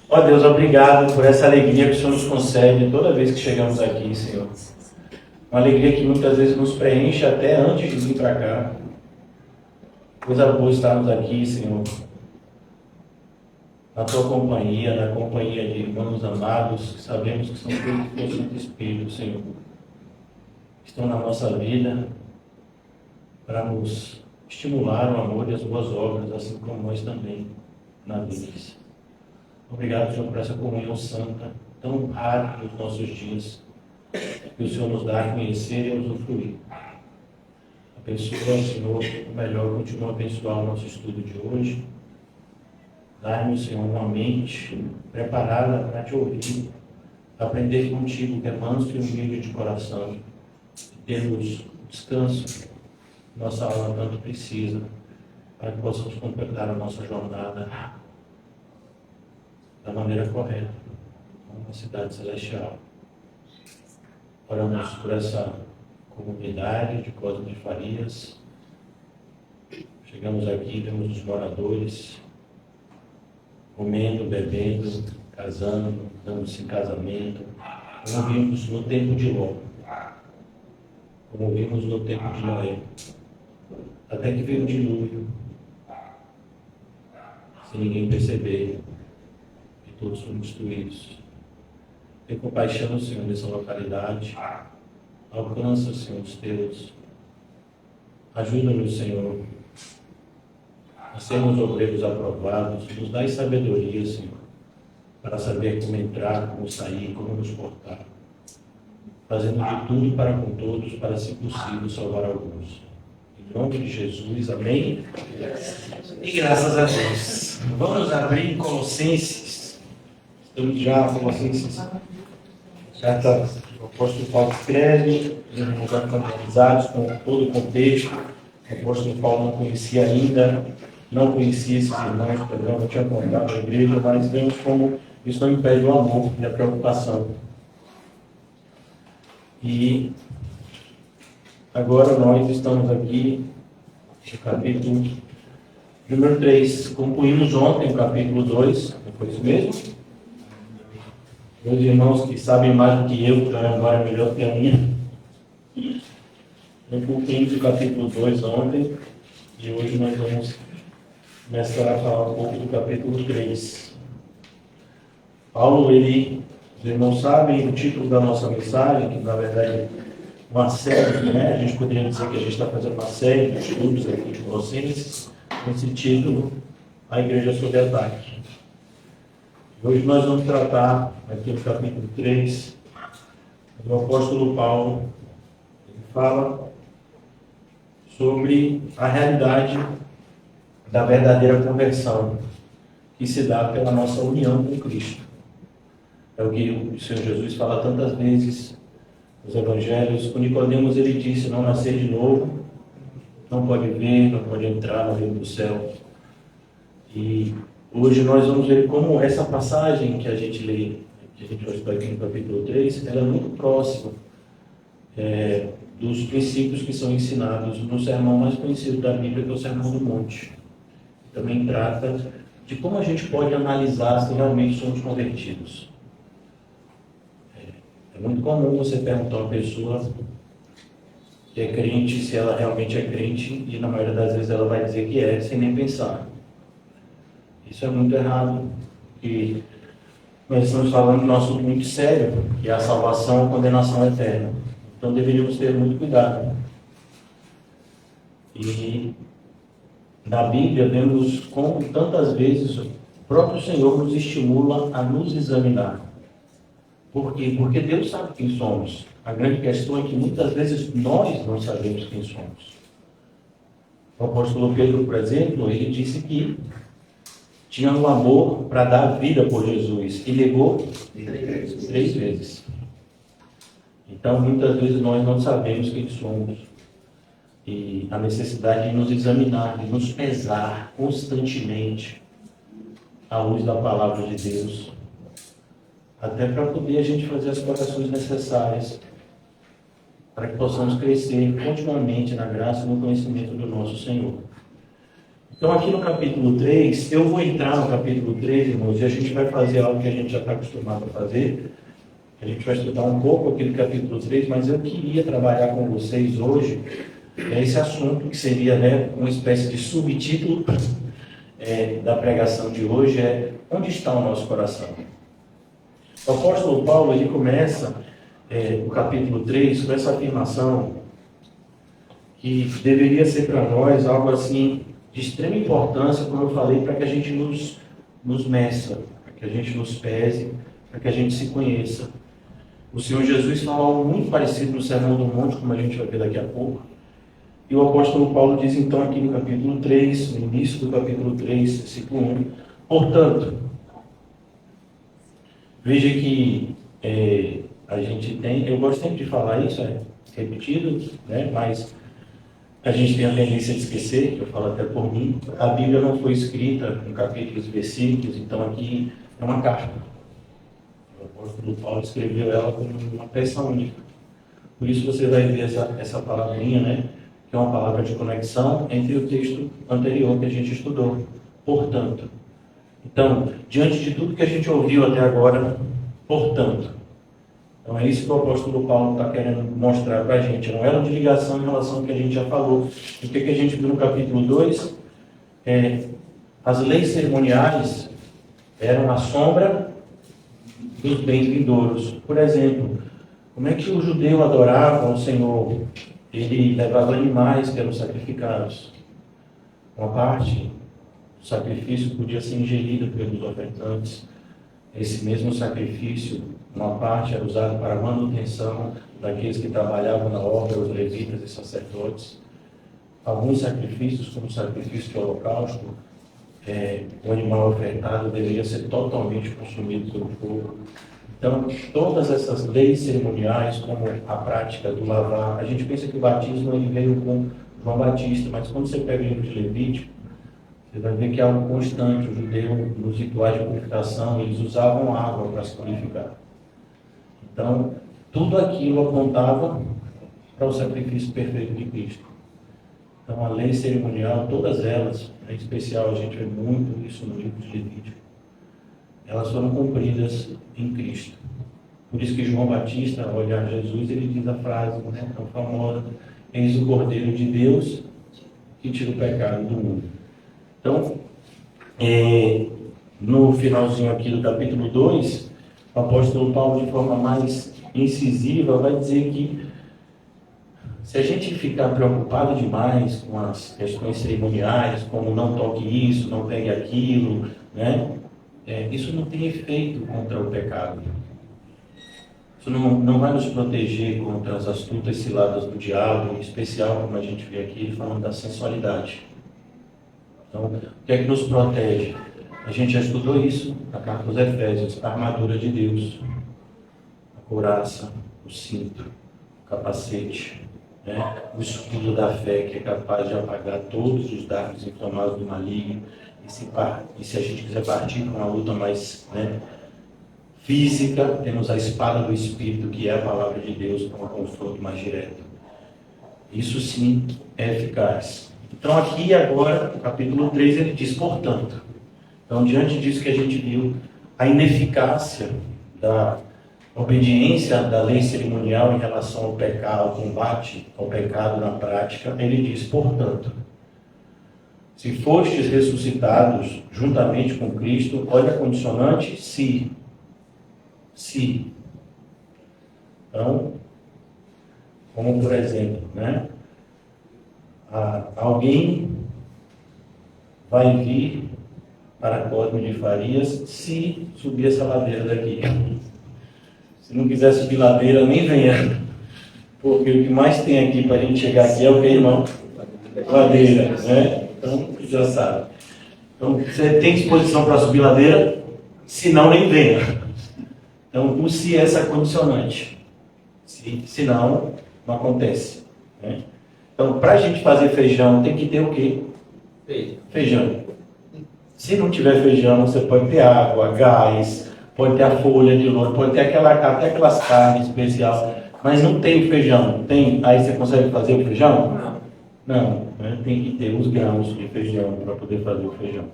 Ó Deus, obrigado por essa alegria que o Senhor nos concede toda vez que chegamos aqui, Senhor. Uma alegria que muitas vezes nos preenche até antes de vir para cá. Coisa boa estarmos aqui, Senhor, na Tua companhia, na companhia de irmãos amados, que sabemos que são filhos do Teu Santo Espírito, Senhor, que estão na nossa vida para nos estimular o amor e as boas obras, assim como nós também na vida. Obrigado, Senhor, por essa comunhão santa, tão rara nos nossos dias, que o Senhor nos dá a conhecer e a usufruir. Abençoa, Senhor, o melhor, continua a abençoar o nosso estudo de hoje. Dá-nos, Senhor, uma mente preparada para te ouvir, aprender contigo, que é manso e humilde de coração, e termos o descanso que nossa alma tanto precisa, para que possamos completar a nossa jornada da maneira correta, na cidade celestial. Oramos por essa comunidade de Cosme de Farias. Chegamos aqui, vemos os moradores comendo, bebendo, casando, dando-se em casamento, como vimos no tempo de Ló, como vimos no tempo de Noé, até que veio o dilúvio, sem ninguém perceber, e todos foram destruídos. Tem compaixão, Senhor, nessa localidade. Alcança, Senhor, os teus. Ajuda-nos, Senhor, a sermos obreiros aprovados. Nos dai sabedoria, Senhor, para saber como entrar, como sair, como nos portar. Fazendo de tudo para com todos, para, se possível, salvar alguns. Em nome de Jesus, amém? E graças a Deus. Vamos abrir em Colossenses. Estamos já em Colossenses. Carta do apóstolo Paulo escreve, irmãos familiarizados com todo o contexto. O apóstolo Paulo não conhecia ainda, não conhecia esses irmãos, perdão, não tinha contato com a igreja, mas vemos como isso não impede o amor e a preocupação. E agora nós estamos aqui no capítulo número 3. Concluímos ontem o capítulo 2, não foi isso mesmo? Meus irmãos que sabem mais do que eu, que a memória é melhor que a minha. Concluímos o capítulo 2 ontem, e hoje nós vamos começar a falar um pouco do capítulo 3. Paulo, os irmãos sabem o título da nossa mensagem, que na verdade é uma série, né? A gente poderia dizer que a gente está fazendo uma série de estudos aqui de Colossenses, com esse título, A Igreja sob Ataque. Hoje nós vamos tratar, aqui no capítulo 3, do apóstolo Paulo. Ele fala sobre a realidade da verdadeira conversão, que se dá pela nossa união com Cristo. É o que o Senhor Jesus fala tantas vezes nos Evangelhos. Com Nicodemos ele disse: não nascer de novo, não pode ver, não pode entrar no reino do céu. E hoje nós vamos ver como essa passagem que a gente lê, que a gente vai estudar aqui no capítulo 3, ela é muito próxima dos princípios que são ensinados no sermão mais conhecido da Bíblia, que é o Sermão do Monte. Também trata de como a gente pode analisar se realmente somos convertidos. É muito comum você perguntar a uma pessoa que é crente se ela realmente é crente, e na maioria das vezes ela vai dizer que é, sem nem pensar. Isso é muito errado, porque nós estamos falando de um assunto muito sério, que é a salvação e a condenação eterna. Então deveríamos ter muito cuidado. E na Bíblia vemos como tantas vezes o próprio Senhor nos estimula a nos examinar. Por quê? Porque Deus sabe quem somos. A grande questão é que muitas vezes nós não sabemos quem somos. O apóstolo Pedro, por exemplo, ele disse que tinha um amor para dar a vida por Jesus e negou 3 vezes. Então, muitas vezes nós não sabemos quem somos. E a necessidade de nos examinar, de nos pesar constantemente à luz da palavra de Deus, até para poder a gente fazer as correções necessárias para que possamos crescer continuamente na graça e no conhecimento do nosso Senhor. Então, aqui no capítulo 3, eu vou entrar no capítulo 3, irmãos, e a gente vai fazer algo que a gente já está acostumado a fazer. A gente vai estudar um pouco aqui no capítulo 3, mas eu queria trabalhar com vocês hoje esse assunto que seria, né, uma espécie de subtítulo da pregação de hoje, onde está o nosso coração? O apóstolo Paulo, ele começa o capítulo 3 com essa afirmação que deveria ser para nós algo assim de extrema importância, como eu falei, para que a gente nos meça, para que a gente nos pese, para que a gente se conheça. O Senhor Jesus falou algo muito parecido no Sermão do Monte, como a gente vai ver daqui a pouco. E o apóstolo Paulo diz então aqui no capítulo 3, no início do capítulo 3, versículo 1, portanto, veja que a gente tem, eu gosto sempre de falar isso, repetido, né? Mas a gente tem a tendência de esquecer, que eu falo até por mim, a Bíblia não foi escrita com capítulos e versículos, então aqui é uma carta. O apóstolo Paulo escreveu ela como uma peça única. Por isso você vai ver essa palavrinha, né? Que é uma palavra de conexão entre o texto anterior que a gente estudou. Portanto. Então, diante de tudo que a gente ouviu até agora, portanto. Então é isso que o apóstolo Paulo está querendo mostrar para a gente. É um elo de ligação em relação ao que a gente já falou. O que a gente viu no capítulo 2? As leis cerimoniais eram a sombra dos bens vindouros. Por exemplo, como é que o judeu adorava o Senhor? Ele levava animais que eram sacrificados. Uma parte do sacrifício podia ser ingerida pelos ofertantes. Esse mesmo sacrifício, uma parte era usada para a manutenção daqueles que trabalhavam na obra, os levitas e sacerdotes. Alguns sacrifícios, como o sacrifício do holocausto, o animal ofertado deveria ser totalmente consumido pelo fogo. Então, todas essas leis cerimoniais, como a prática do lavar, a gente pensa que o batismo ele veio com João Batista, mas quando você pega o livro de Levítico, você vai ver que é algo constante. O judeu, nos rituais de purificação, eles usavam água para se purificar. Então, tudo aquilo apontava para o sacrifício perfeito de Cristo. Então, a lei cerimonial, todas elas, em especial a gente vê muito isso no livro de Levítico, elas foram cumpridas em Cristo. Por isso que João Batista, ao olhar Jesus, ele diz a frase, né, tão famosa: eis o Cordeiro de Deus que tira o pecado do mundo. Então, no finalzinho aqui do capítulo 2, o apóstolo Paulo, de forma mais incisiva, vai dizer que se a gente ficar preocupado demais com as questões cerimoniais, como não toque isso, não pegue aquilo, né? Isso não tem efeito contra o pecado. Isso não vai nos proteger contra as astutas ciladas do diabo, em especial, como a gente vê aqui, falando da sensualidade. Então, o que é que nos protege? A gente já estudou isso na carta aos Efésios: a armadura de Deus, a couraça, o cinto, o capacete, né? O escudo da fé, que é capaz de apagar todos os dardos inflamados do maligno. E se a gente quiser partir para uma luta mais, né, física, temos a espada do Espírito, que é a palavra de Deus, com um confronto mais direto. Isso sim é eficaz. Então aqui agora, no capítulo 3, ele diz, portanto. Então, diante disso que a gente viu, a ineficácia da obediência da lei cerimonial em relação ao pecado, ao combate ao pecado na prática, ele diz, portanto, se fostes ressuscitados juntamente com Cristo, olha a condicionante, se. Então, como por exemplo, né? Alguém vai vir para Cosme de Farias se subir essa ladeira daqui. Se não quiser subir ladeira, nem venha. Porque o que mais tem aqui para a gente chegar aqui é o que, irmão? Ladeira, né? Então, já sabe. Então, você tem disposição para subir ladeira? Se não, nem venha. Então, o se é essa condicionante. Se não, não acontece. Né? Então, para a gente fazer feijão, tem que ter o quê? Feijão. Se não tiver feijão, você pode ter água, gás, pode ter a folha de louro, pode ter até aquelas carnes especiais, mas não tem o feijão. Tem? Aí você consegue fazer o feijão? Não, né? Tem que ter os grãos de feijão para poder fazer o feijão.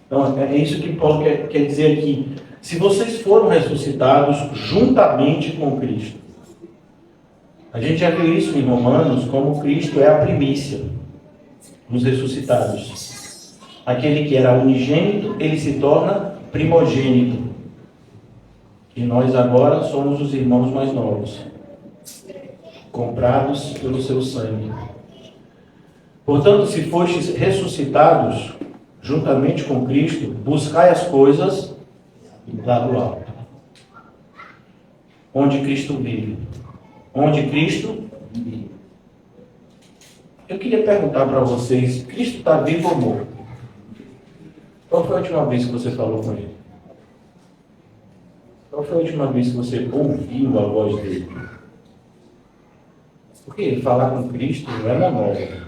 Então, é isso que Paulo quer dizer aqui. Se vocês foram ressuscitados juntamente com Cristo. A gente já viu isso em Romanos, como Cristo é a primícia dos ressuscitados. Aquele que era unigênito, ele se torna primogênito. E nós agora somos os irmãos mais novos, comprados pelo seu sangue. Portanto, se fostes ressuscitados juntamente com Cristo, buscai as coisas lá do alto, onde Cristo vive. Onde Cristo vive. Eu queria perguntar para vocês, Cristo está vivo ou morto? Qual foi a última vez que você falou com ele? Qual foi a última vez que você ouviu a voz dele? Porque falar com Cristo não é monólogo.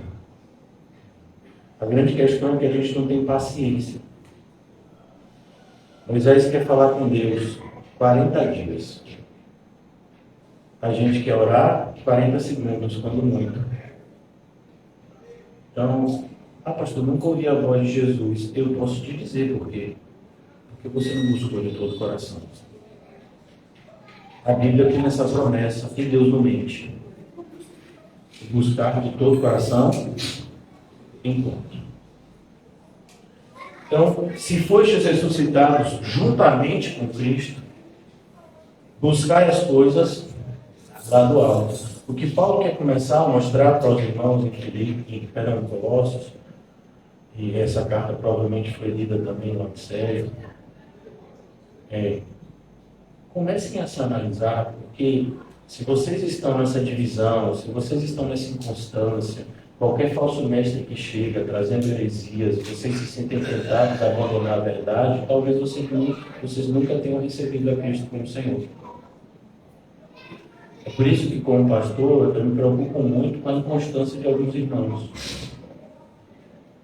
A grande questão é que a gente não tem paciência. Moisés quer falar com Deus 40 dias. A gente quer orar 40 segundos, quando muito. Então, pastor, nunca ouvi a voz de Jesus. Eu posso te dizer por quê. Porque você não buscou de todo o coração. A Bíblia tem essa promessa, e Deus não mente. Buscar de todo o coração, encontra. Então, se fostes ressuscitados juntamente com Cristo, buscai as coisas lá do alto. O que Paulo quer começar a mostrar para os irmãos em Colossos, e essa carta provavelmente foi lida também lá de Sério, comecem a se analisar, porque se vocês estão nessa divisão, se vocês estão nessa inconstância, qualquer falso mestre que chega trazendo heresias, vocês se sentem tentados a abandonar a verdade, talvez vocês nunca tenham recebido a Cristo como Senhor. É por isso que, como pastor, eu me preocupo muito com a inconstância de alguns irmãos.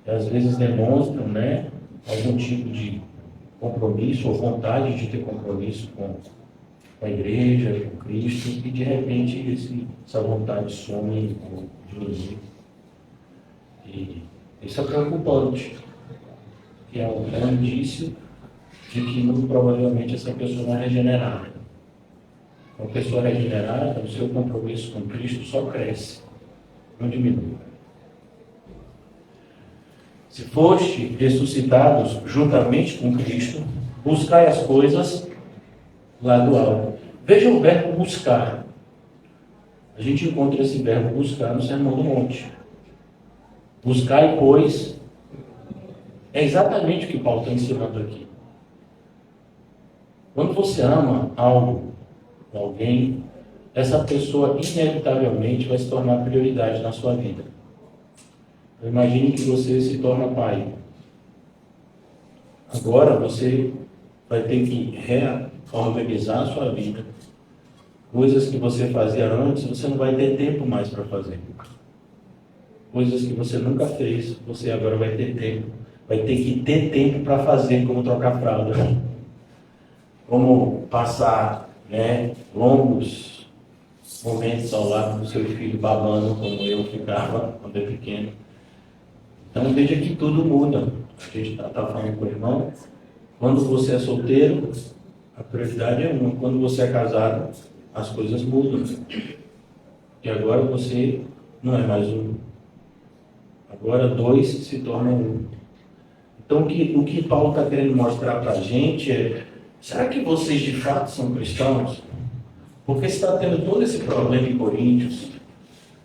Que às vezes demonstram, algum tipo de compromisso ou vontade de ter compromisso com a igreja, com Cristo, e de repente essa vontade some ou diminui. E isso é preocupante, que é um indício de que muito provavelmente essa pessoa não é regenerada. Uma pessoa regenerada, o seu compromisso com Cristo só cresce, não diminui. Se foste ressuscitados juntamente com Cristo, buscai as coisas lá do alto. Veja o verbo buscar. A gente encontra esse verbo buscar no Sermão do Monte. Buscai, pois, é exatamente o que Paulo está ensinando aqui. Quando você ama algo, alguém, essa pessoa inevitavelmente vai se tornar prioridade na sua vida. Imagine que você se torna pai. Agora você vai ter que reorganizar a sua vida. Coisas que você fazia antes, você não vai ter tempo mais para fazer. Coisas que você nunca fez, você agora vai ter tempo. Vai ter que ter tempo para fazer, como trocar fralda. Como passar longos momentos ao lado do seu filho babando, como eu ficava quando era pequeno. Então veja que tudo muda. A gente está falando com o irmão. Quando você é solteiro, a prioridade é uma. Quando você é casado, as coisas mudam. E agora você não é mais um. Agora dois se tornam um. Então o que Paulo está querendo mostrar para a gente é: será que vocês de fato são cristãos? Porque está tendo todo esse problema em Coríntios.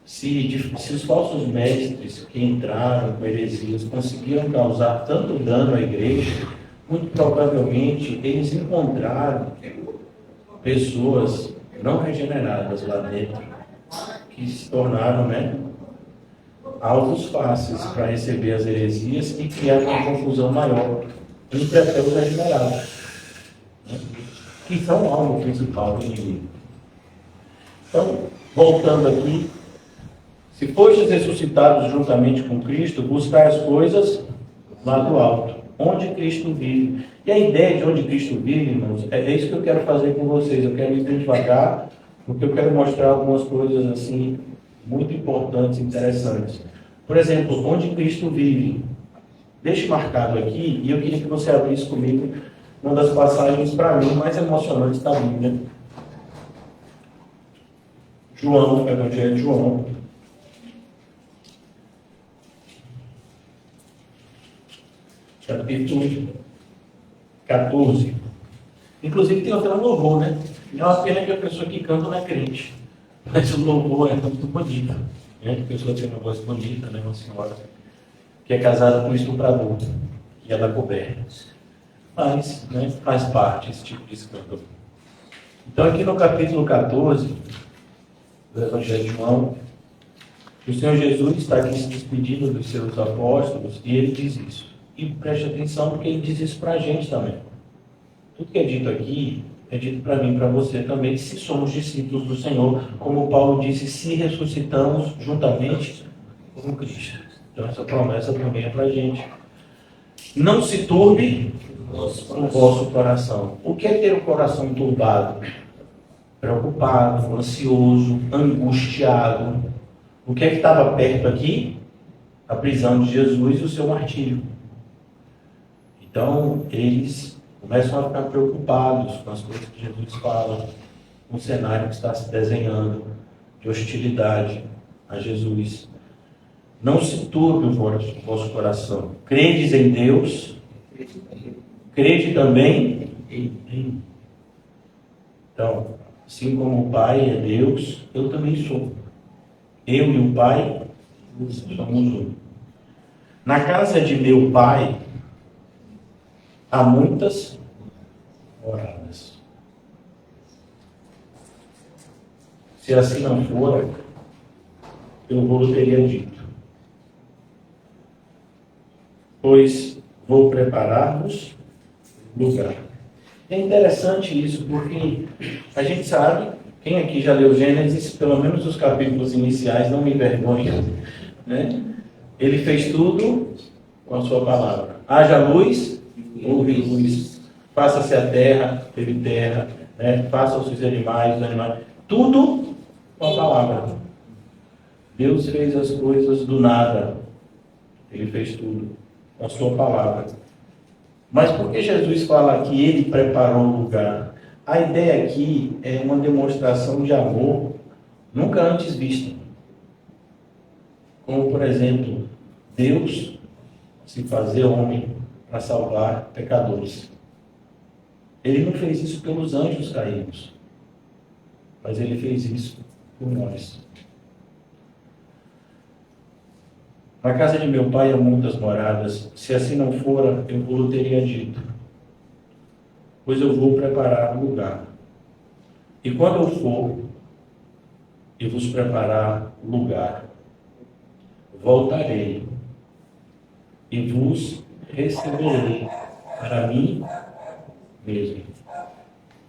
Se os falsos mestres que entraram com heresias conseguiam causar tanto dano à igreja, muito provavelmente eles encontraram pessoas não regeneradas lá dentro, que se tornaram alvos fáceis para receber as heresias e criar uma confusão maior entre até os regenerados, que são o alvo principal do inimigo. Então, voltando aqui, se fostes ressuscitados juntamente com Cristo, buscai as coisas lá do alto, onde Cristo vive. E a ideia de onde Cristo vive, irmãos, é isso que eu quero fazer com vocês. Eu quero ir bem devagar, porque eu quero mostrar algumas coisas assim muito importantes e interessantes. Por exemplo, onde Cristo vive. Deixe marcado aqui, e eu queria que você abrisse comigo uma das passagens, para mim, mais emocionantes da Bíblia. João, Evangelho de João. Capítulo 14. Inclusive tem até um louvor, né? É uma pena que a pessoa que canta não é crente. Mas o louvor é muito bonito. Né? A pessoa tem uma voz bonita, né? Uma senhora que é casada com um estuprador. E ela coberta. Mas, né, faz parte esse tipo de escândalo. Então, aqui no capítulo 14 do Evangelho de João, o Senhor Jesus está aqui se despedindo dos seus apóstolos e ele diz isso. E preste atenção porque ele diz isso para a gente também. Tudo que é dito aqui é dito para mim e para você também, se somos discípulos do Senhor, como Paulo disse, se ressuscitamos juntamente com Cristo. Então essa promessa também é para a gente. Não se turbe o vosso coração. O que é ter o coração turbado? Preocupado, ansioso, angustiado. O que é que estava perto aqui? A prisão de Jesus e o seu martírio. Então, eles começam a ficar preocupados com as coisas que Jesus fala, com o cenário que está se desenhando, de hostilidade a Jesus. Não se turbe o vosso coração. Credes em Deus, crede também em mim. Então, assim como o Pai é Deus, eu também sou. Eu e o Pai somos um. Na casa de meu Pai há muitas moradas. Se assim não for, eu vou teria dito. Pois vou preparar-vos lugar. É interessante isso, porque a gente sabe, quem aqui já leu Gênesis, pelo menos os capítulos iniciais, não me envergonha, né? Ele fez tudo com a sua palavra. Haja luz, houve luz. Faça-se a terra, teve terra, né? Faça-se os animais, tudo com a palavra. Deus fez as coisas do nada. Ele fez tudo com a sua palavra. Mas por que Jesus fala que ele preparou o lugar? A ideia aqui é uma demonstração de amor nunca antes vista. Como, por exemplo, Deus se fazer homem para salvar pecadores. Ele não fez isso pelos anjos caídos, mas ele fez isso por nós. Na casa de meu pai há muitas moradas. Se assim não fora, eu vou teria dito. Pois eu vou preparar lugar. E quando eu for e vos preparar lugar, voltarei e vos receberei para mim mesmo.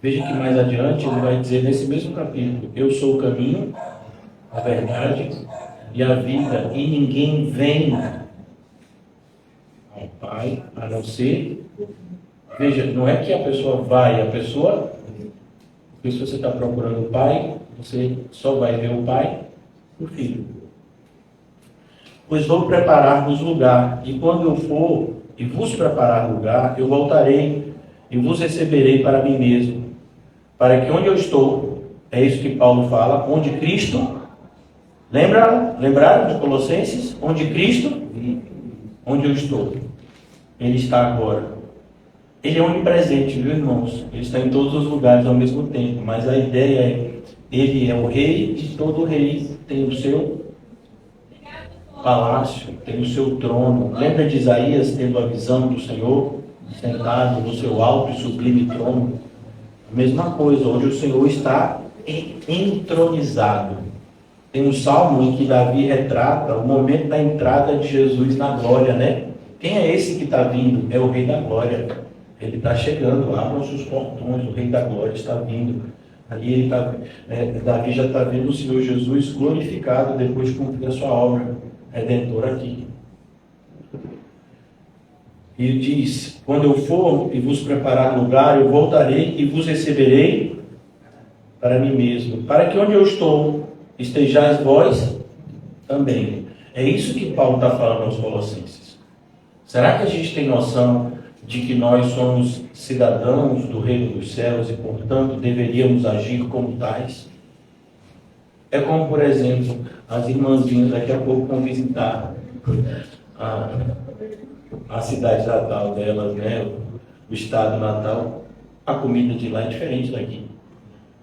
Veja que mais adiante ele vai dizer nesse mesmo capítulo: eu sou o caminho, a verdade e a vida, e ninguém vem ao Pai a não ser. Veja, não é que a pessoa vai, porque se você está procurando o Pai, você só vai ver o Pai no Filho. Pois vou preparar-vos lugar, e quando eu for e vos preparar lugar, eu voltarei e vos receberei para mim mesmo, para que onde eu estou, é isso que Paulo fala, onde Cristo, lembraram de Colossenses? Onde Cristo, onde eu estou, Ele está agora. Ele é onipresente, viu, irmãos? Ele está em todos os lugares ao mesmo tempo, mas a ideia é, Ele é o rei e todo rei tem o seu palácio, tem o seu trono. Lembra de Isaías tendo a visão do Senhor sentado no seu alto e sublime trono? A mesma coisa, onde o Senhor está entronizado. Tem um salmo em que Davi retrata o momento da entrada de Jesus na glória, né? Quem é esse que está vindo? É o Rei da Glória. Ele está chegando, abram-se os portões, o Rei da Glória está vindo. Ali ele tá, Davi já está vendo o Senhor Jesus glorificado depois de cumprir a sua obra redentora aqui. E ele diz: quando eu for e vos preparar lugar, eu voltarei e vos receberei para mim mesmo, para que onde eu estou estejais vós também. É isso que Paulo está falando aos Colossenses. Será que a gente tem noção de que nós somos cidadãos do reino dos céus e, portanto, deveríamos agir como tais? É como, por exemplo, as irmãzinhas daqui a pouco vão visitar a cidade natal delas, né? O estado natal. A comida de lá é diferente daqui.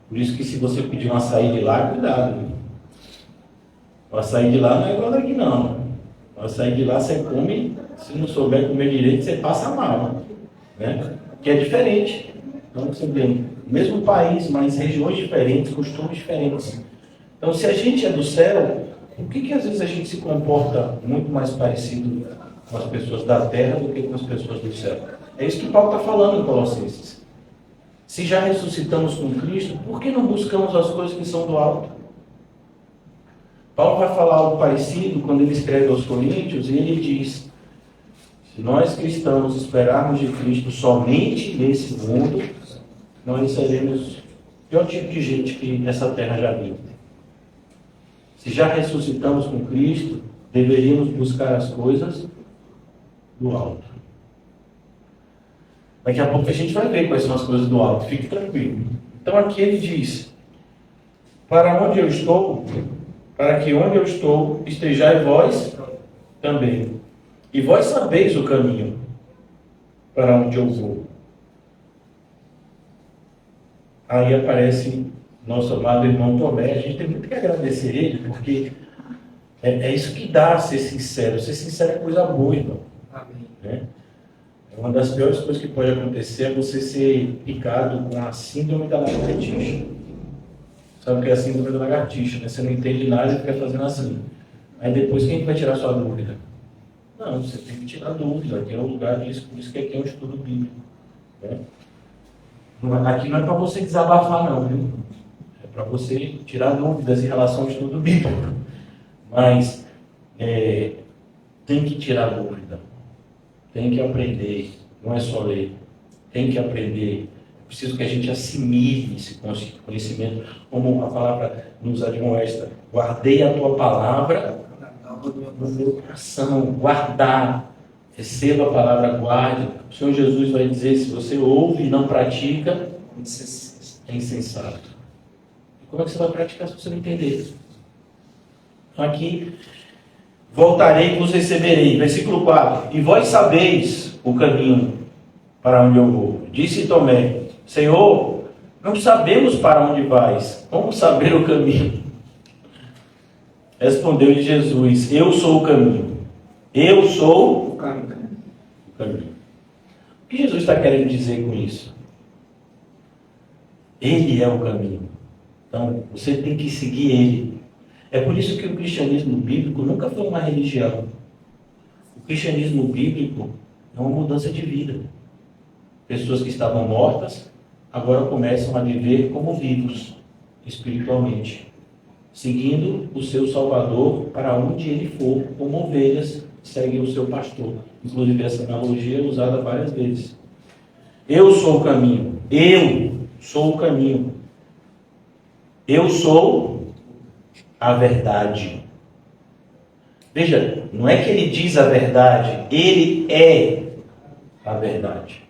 Por isso que se você pedir um açaí de lá, cuidado. O açaí de lá não é igual daqui não. O açaí de lá você come, se não souber comer direito, você passa mal. Né? Que é diferente. Então você vê, o mesmo país, mas regiões diferentes, costumes diferentes. Então se a gente é do céu, por que às vezes a gente se comporta muito mais parecido com as pessoas da terra do que com as pessoas do céu? É isso que Paulo está falando em Colossenses. Se já ressuscitamos com Cristo, por que não buscamos as coisas que são do alto? Paulo vai falar algo parecido quando ele escreve aos Coríntios, e ele diz: se nós cristãos esperarmos de Cristo somente nesse mundo, nós seremos o pior tipo de gente que essa terra já viu. Se já ressuscitamos com Cristo, deveríamos buscar as coisas do alto. Daqui a pouco a gente vai ver quais são as coisas do alto, fique tranquilo. Então aqui ele diz: para onde eu estou, para que onde eu estou estejais vós também. E vós sabeis o caminho para onde eu vou. Aí aparece nosso amado irmão Tomé. A gente tem muito que agradecer ele, porque é isso que dá ser sincero. Ser sincero é coisa boa, irmão. Amém. Né? Uma das piores coisas que pode acontecer é você ser picado com a síndrome da lagartixa. Sabe o que é a síndrome da lagartixa, né? Você não entende nada e fica fazendo assim. Aí depois quem vai tirar sua dúvida? Não, você tem que tirar dúvida. Aqui é um lugar disso, por isso que aqui é um estudo bíblico. Né? Aqui não é para você desabafar não, viu? É para você tirar dúvidas em relação ao estudo bíblico. Mas tem que tirar dúvida. Tem que aprender, não é só ler. Tem que aprender. É preciso que a gente assimile esse conhecimento, como a palavra nos admoesta. Guardei a tua palavra no meu coração. Guardar. Receba a palavra, guarde. O Senhor Jesus vai dizer: se você ouve e não pratica, é insensato. E como é que você vai praticar se você não entender? Então aqui, voltarei e vos receberei. Versículo 4. E vós sabeis o caminho para onde eu vou. Disse Tomé: Senhor, não sabemos para onde vais. Como saber o caminho? Respondeu-lhe Jesus: eu sou o caminho. Eu sou o caminho. O que Jesus está querendo dizer com isso? Ele é o caminho. Então, você tem que seguir ele. É por isso que o cristianismo bíblico nunca foi uma religião. O cristianismo bíblico é uma mudança de vida. Pessoas que estavam mortas agora começam a viver como vivos espiritualmente, seguindo o seu Salvador para onde ele for, como ovelhas seguem o seu pastor. Inclusive essa analogia é usada várias vezes. Eu sou o caminho. Eu sou o caminho. Eu sou a verdade. Veja, não é que ele diz a verdade, ele é a verdade.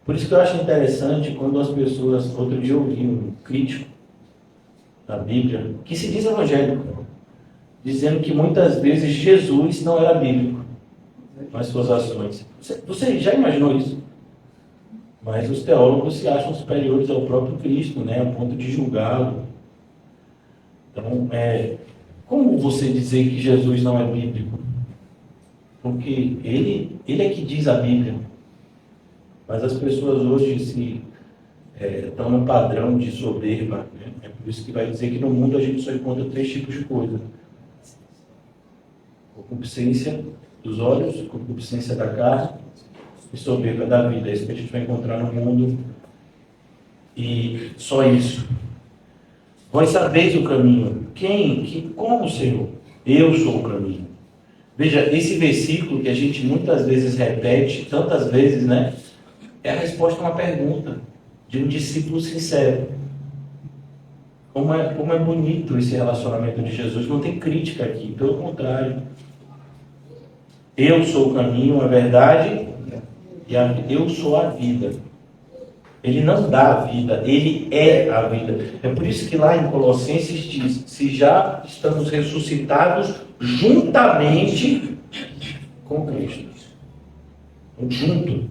Por isso que eu acho interessante quando as pessoas, outro dia eu ouvi um crítico da Bíblia, que se diz evangélico, dizendo que muitas vezes Jesus não era bíblico nas suas ações. Você já imaginou isso? Mas os teólogos se acham superiores ao próprio Cristo, né, a ponto de julgá-lo. Então, como você dizer que Jesus não é bíblico? Porque ele é que diz a Bíblia. Mas as pessoas hoje estão num padrão de soberba. Né? É por isso que vai dizer que no mundo a gente só encontra 3 tipos de coisa: concupiscência dos olhos, concupiscência da carne e soberba da vida. É isso que a gente vai encontrar no mundo. E só isso. Vós sabeis o caminho. Como, Senhor? Eu sou o caminho. Veja, esse versículo que a gente muitas vezes repete, tantas vezes, né? É a resposta a uma pergunta de um discípulo sincero. Como é bonito esse relacionamento de Jesus. Não tem crítica aqui, pelo contrário. Eu sou o caminho, a verdade e eu sou a vida. Ele não dá a vida, ele é a vida. É por isso que lá em Colossenses diz: se já estamos ressuscitados juntamente com Cristo. Junto.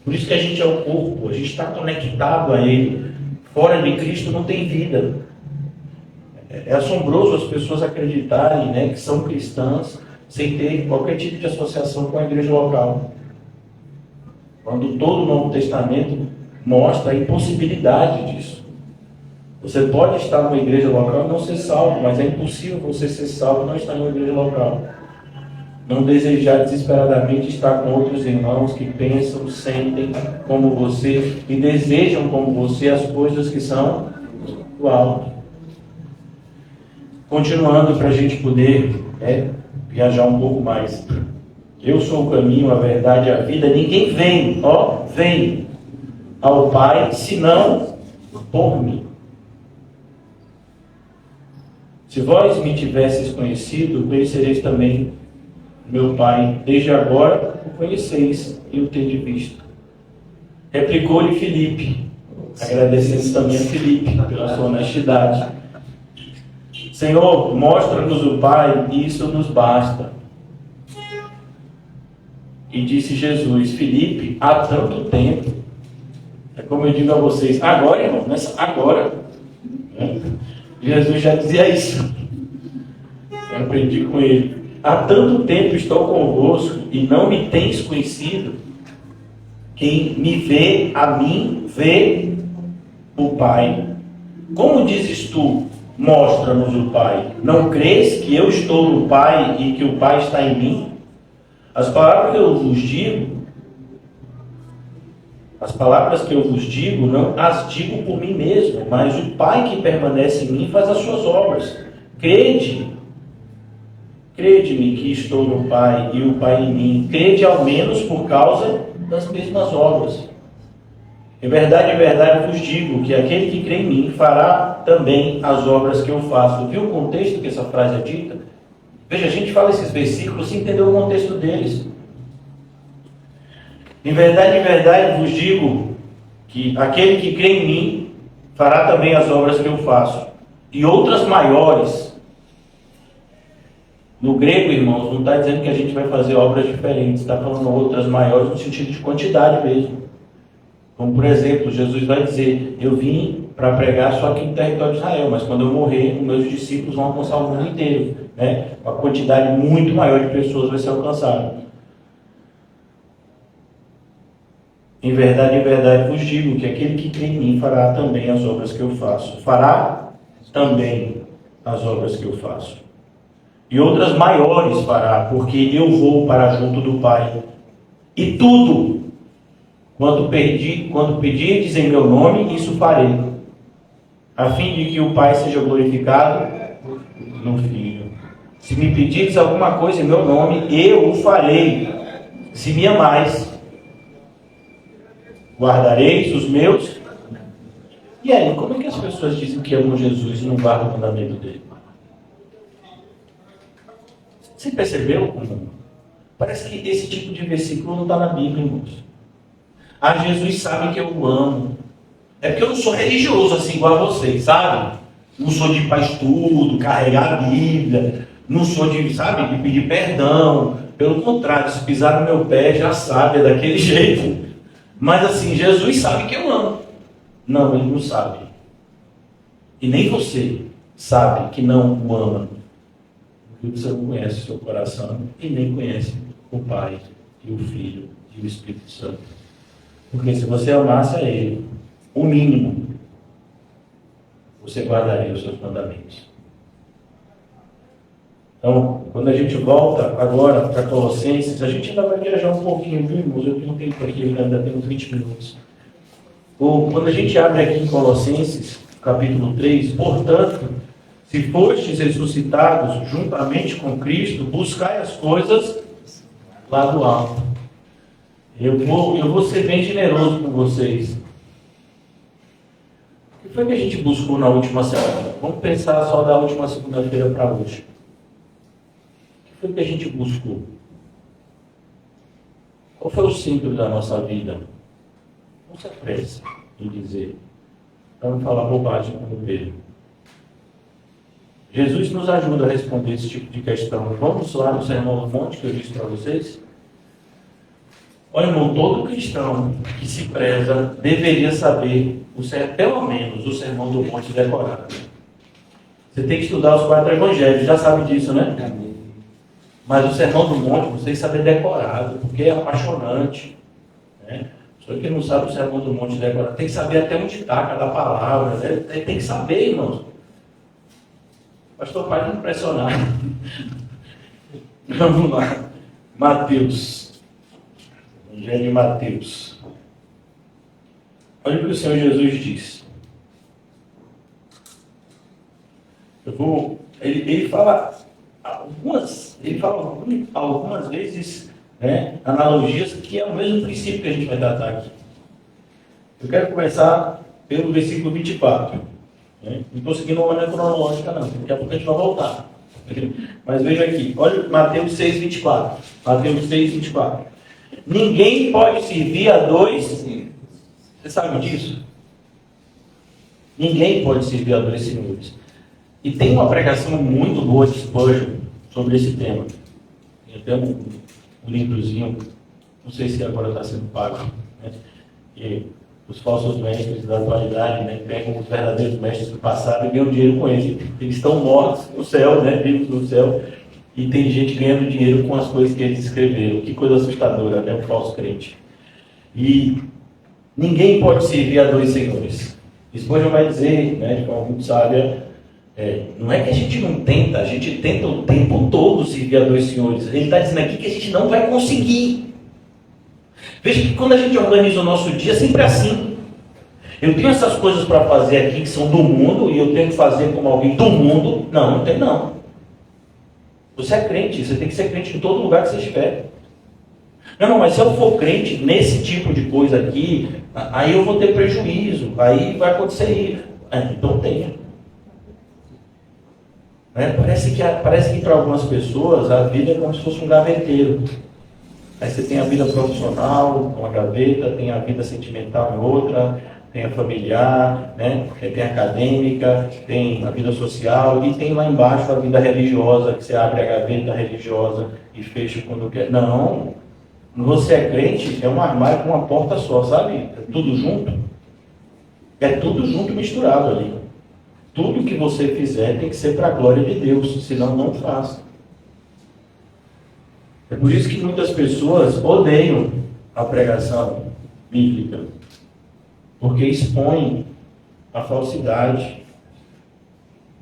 Por isso que a gente é o corpo, a gente está conectado a Ele. Fora de Cristo não tem vida. É assombroso as pessoas acreditarem, né, que são cristãs sem ter qualquer tipo de associação com a igreja local. Quando todo o Novo Testamento mostra a impossibilidade disso. Você pode estar numa igreja local e não ser salvo, mas é impossível você ser salvo e não estar numa igreja local. Não desejar desesperadamente estar com outros irmãos que pensam, sentem como você e desejam como você as coisas que são do alto. Continuando para a gente poder viajar um pouco mais. Eu sou o caminho, a verdade e a vida. Ninguém vem ao Pai senão por mim. Se vós me tivesseis conhecido, conhecereis também meu Pai. Desde agora o conheceis e o tendes visto. Replicou-lhe Filipe, agradecendo também a Filipe pela sua honestidade. Senhor, mostra-nos o Pai, e isso nos basta. E disse Jesus: Filipe, há tanto tempo. É como eu digo a vocês, agora, irmão, agora. Jesus já dizia isso. Eu aprendi com ele. Há tanto tempo estou convosco e não me tens conhecido. Quem me vê, a mim, vê o Pai. Como dizes tu, mostra-nos o Pai? Não crês que eu estou no Pai e que o Pai está em mim? As palavras que eu vos digo, não as digo por mim mesmo, mas o Pai que permanece em mim faz as suas obras. Crede-me que estou no Pai e o Pai em mim. Crede ao menos por causa das mesmas obras. Em verdade vos digo que aquele que crê em mim fará também as obras que eu faço. Viu o contexto que essa frase é dita? Veja, a gente fala esses versículos sem entender o contexto deles. Em verdade vos digo que aquele que crê em mim fará também as obras que eu faço. E outras maiores. No grego, irmãos, não está dizendo que a gente vai fazer obras diferentes. Está falando outras maiores no sentido de quantidade mesmo. Como, por exemplo, Jesus vai dizer: eu vim para pregar só aqui no território de Israel, mas quando eu morrer, os meus discípulos vão alcançar o mundo inteiro. Né? Uma quantidade muito maior de pessoas vai ser alcançada. Em verdade vos digo que aquele que crê em mim fará também as obras que eu faço. Fará também as obras que eu faço. E outras maiores fará, porque eu vou para junto do Pai. E tudo, quando pedirdes em meu nome, isso farei, a fim de que o Pai seja glorificado no Filho. Se me pedirdes alguma coisa em meu nome, eu o farei. Se me amais, guardareis os meus. E aí, como é que as pessoas dizem que amam Jesus e não guardam o mandamento dele? Você percebeu? Parece que esse tipo de versículo não está na Bíblia, irmãos. Jesus sabe que eu o amo. É porque eu não sou religioso assim igual a vocês, sabe? Não sou de ir para estudo, carregar a Bíblia. Não sou de pedir perdão. Pelo contrário, se pisar no meu pé, já sabe, é daquele jeito. Mas assim, Jesus sabe que eu amo. Não, ele não sabe. E nem você sabe que não o ama. Porque você não conhece o seu coração e nem conhece o Pai e o Filho e o Espírito Santo. Porque se você amasse a Ele, o mínimo, você guardaria os seus mandamentos. Então, quando a gente volta agora para Colossenses, a gente ainda vai viajar um pouquinho, viu, irmãos? Eu tenho tempo aqui, ainda temos 20 minutos. Quando a gente abre aqui em Colossenses, capítulo 3, portanto, se fostes ressuscitados juntamente com Cristo, buscai as coisas lá do alto. Eu vou ser bem generoso com vocês. que foi que a gente buscou na última semana? Vamos pensar só da última segunda-feira para hoje. O que foi que a gente buscou? Qual foi o centro da nossa vida? Não se apresse em dizer, para não falar bobagem como Pedro. Jesus nos ajuda a responder esse tipo de questão. Vamos lá no Sermão do Monte que eu disse para vocês. Olha, irmão, todo cristão que se preza deveria saber, pelo menos, o Sermão do Monte decorado. Você tem que estudar os 4 evangelhos, já sabe disso, né? Mas o Sermão do Monte você tem que saber decorado, porque é apaixonante. Né? Só que não sabe o Sermão do Monte decorado, tem que saber até onde está cada palavra. Né? Tem que saber, irmãos. Pastor Pai está impressionado. Vamos lá. Mateus. Evangelho de Mateus. Olha o que o Senhor Jesus diz. Ele fala algumas vezes, né, analogias que é o mesmo princípio que a gente vai tratar aqui. Eu quero começar pelo versículo 24. Né? Não estou seguindo uma maneira cronológica, não. Daqui a pouco a gente vai voltar. Mas veja aqui. Olha Mateus 6, 24. Mateus 6, 24. Ninguém pode servir a dois. Você sabe disso? Ninguém pode servir a dois senhores. E tem uma pregação muito boa de Spurgeon sobre esse tema. Tem até um livrozinho, não sei se agora está sendo pago, né? E os falsos mestres da atualidade, né, pegam os verdadeiros mestres do passado e ganham dinheiro com eles. Eles estão mortos no céu, né, vivos no céu, e tem gente ganhando dinheiro com as coisas que eles escreveram. Que coisa assustadora, né, um falso crente. E ninguém pode servir a dois senhores. Spurgeon vai dizer, né, de forma muito sábia, não é que a gente não tenta, a gente tenta o tempo todo servir a dois senhores. Ele está dizendo aqui que a gente não vai conseguir. Veja que quando a gente organiza o nosso dia, é sempre assim. Eu tenho essas coisas para fazer aqui que são do mundo e eu tenho que fazer como alguém do mundo. Não, não tem não. Você é crente, você tem que ser crente em todo lugar que você estiver. Não, mas se eu for crente nesse tipo de coisa aqui, aí eu vou ter prejuízo, aí vai acontecer isso. Então tenha. Parece que para algumas pessoas a vida é como se fosse um gaveteiro. Aí você tem a vida profissional, uma gaveta, tem a vida sentimental em outra, tem a familiar, né? Tem a acadêmica, tem a vida social e tem lá embaixo a vida religiosa, que você abre a gaveta religiosa e fecha quando quer. Não, você é crente, é um armário com uma porta só, sabe? É tudo junto. É tudo junto misturado ali. Tudo que você fizer tem que ser para a glória de Deus, senão não faça. É por isso que muitas pessoas odeiam a pregação bíblica, porque expõe a falsidade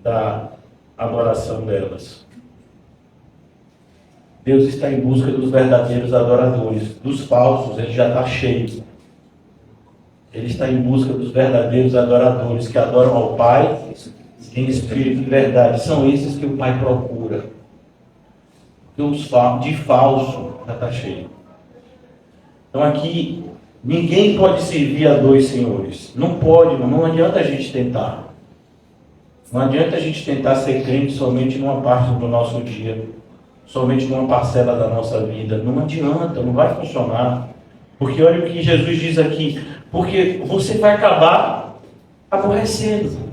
da adoração delas. Deus está em busca dos verdadeiros adoradores, dos falsos ele já está cheio. Ele está em busca dos verdadeiros adoradores que adoram ao Pai em espírito e verdade. São esses que o Pai procura. De falso já está cheio. Então aqui, ninguém pode servir a dois senhores. Não pode, não adianta a gente tentar. Não adianta a gente tentar ser crente somente numa parte do nosso dia, somente numa parcela da nossa vida. Não adianta, não vai funcionar. Porque olha o que Jesus diz aqui. Porque você vai acabar aborrecendo.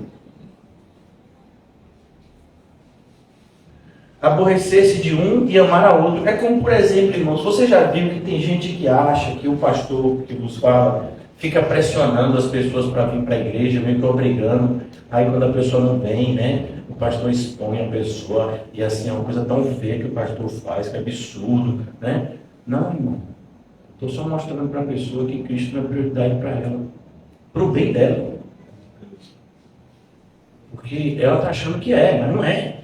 Aborrecer-se de um e amar a outro. É como, por exemplo, irmãos, você já viu que tem gente que acha que o pastor que vos fala fica pressionando as pessoas para vir para a igreja, meio que obrigando. Aí quando a pessoa não vem, né, o pastor expõe a pessoa e assim é uma coisa tão feia que o pastor faz, que é absurdo, né? Não, irmão. Estou só mostrando para a pessoa que Cristo não é prioridade para ela, para o bem dela. Porque ela está achando que é, mas não é.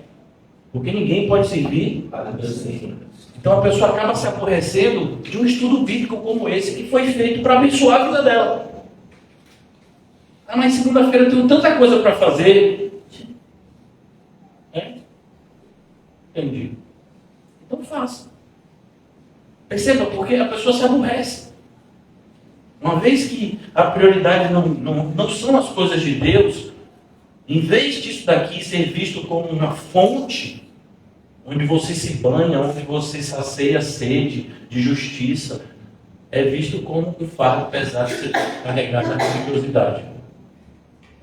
Porque ninguém pode servir a Deus. Então a pessoa acaba se aborrecendo de um estudo bíblico como esse, que foi feito para abençoar a vida dela. Mas segunda-feira eu tenho tanta coisa para fazer. Entendi. Então faça. Perceba, porque a pessoa se aborrece. Uma Uma vez que a prioridade não são as coisas de Deus, em vez disso daqui ser visto como uma fonte, onde você se banha, onde você sacia a sede de justiça, é visto como um fardo pesado que você tem que carregar na religiosidade.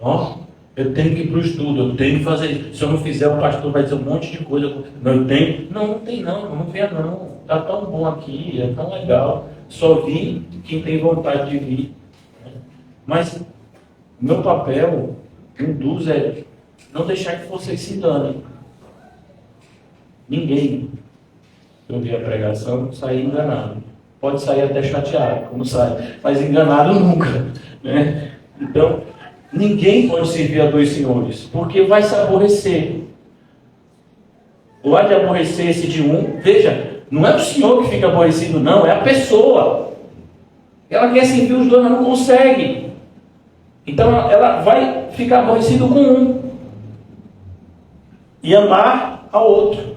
Ó, eu tenho que ir para o estudo, eu tenho que fazer isso. Se eu não fizer, o pastor vai dizer um monte de coisa. Não, eu tenho. Não tem não venha não. Está tão bom aqui, é tão legal. Só vim quem tem vontade de vir. Mas meu papel, um dos, é não deixar que vocês se enganem. Ninguém que ouvir a pregação sair enganado. Pode sair até chateado, como sai, mas enganado nunca. Né? Então, ninguém pode servir a dois senhores, porque vai se aborrecer. Ou há de aborrecer-se de um. Veja, não é o senhor que fica aborrecido, não, é a pessoa. Ela quer servir os dois, mas não consegue. Então ela vai ficar aborrecida com um e amar ao outro.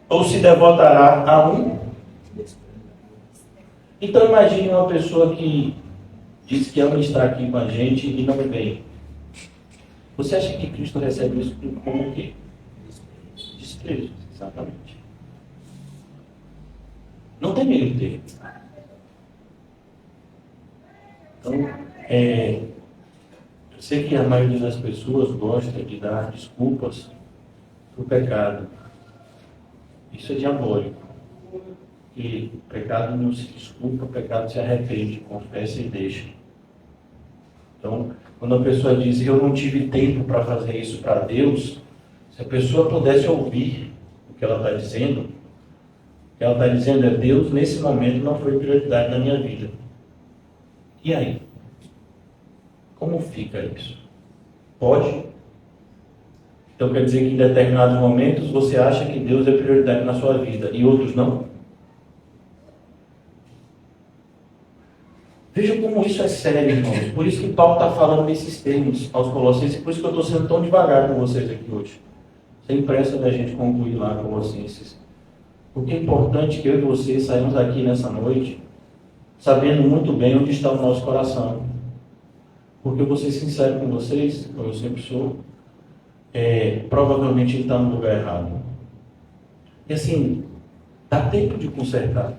Ou se devotará a um. Então imagine uma pessoa que diz que ama estar aqui com a gente e não vem. Você acha que Cristo recebe isso como o quê? Desprezo, exatamente. Não tem meio termo. Então, eu sei que a maioria das pessoas gosta de dar desculpas para o pecado. Isso é diabólico. E o pecado não se desculpa, o pecado se arrepende, confessa e deixa. Então, quando a pessoa diz, eu não tive tempo para fazer isso para Deus, se a pessoa pudesse ouvir o que ela está dizendo, o que ela está dizendo é, Deus nesse momento não foi prioridade na minha vida. E aí? Como fica isso? Pode? Então quer dizer que em determinados momentos você acha que Deus é prioridade na sua vida e outros não? Veja como isso é sério, irmãos. Por isso que Paulo está falando nesses termos aos Colossenses, e por isso que eu estou sendo tão devagar com vocês aqui hoje. Sem pressa da gente concluir lá com Colossenses. Porque é importante que eu e você saímos daqui nessa noite sabendo muito bem onde está o nosso coração. Porque eu vou ser sincero com vocês, como eu sempre sou, provavelmente ele está no lugar errado. E assim, dá tempo de consertar.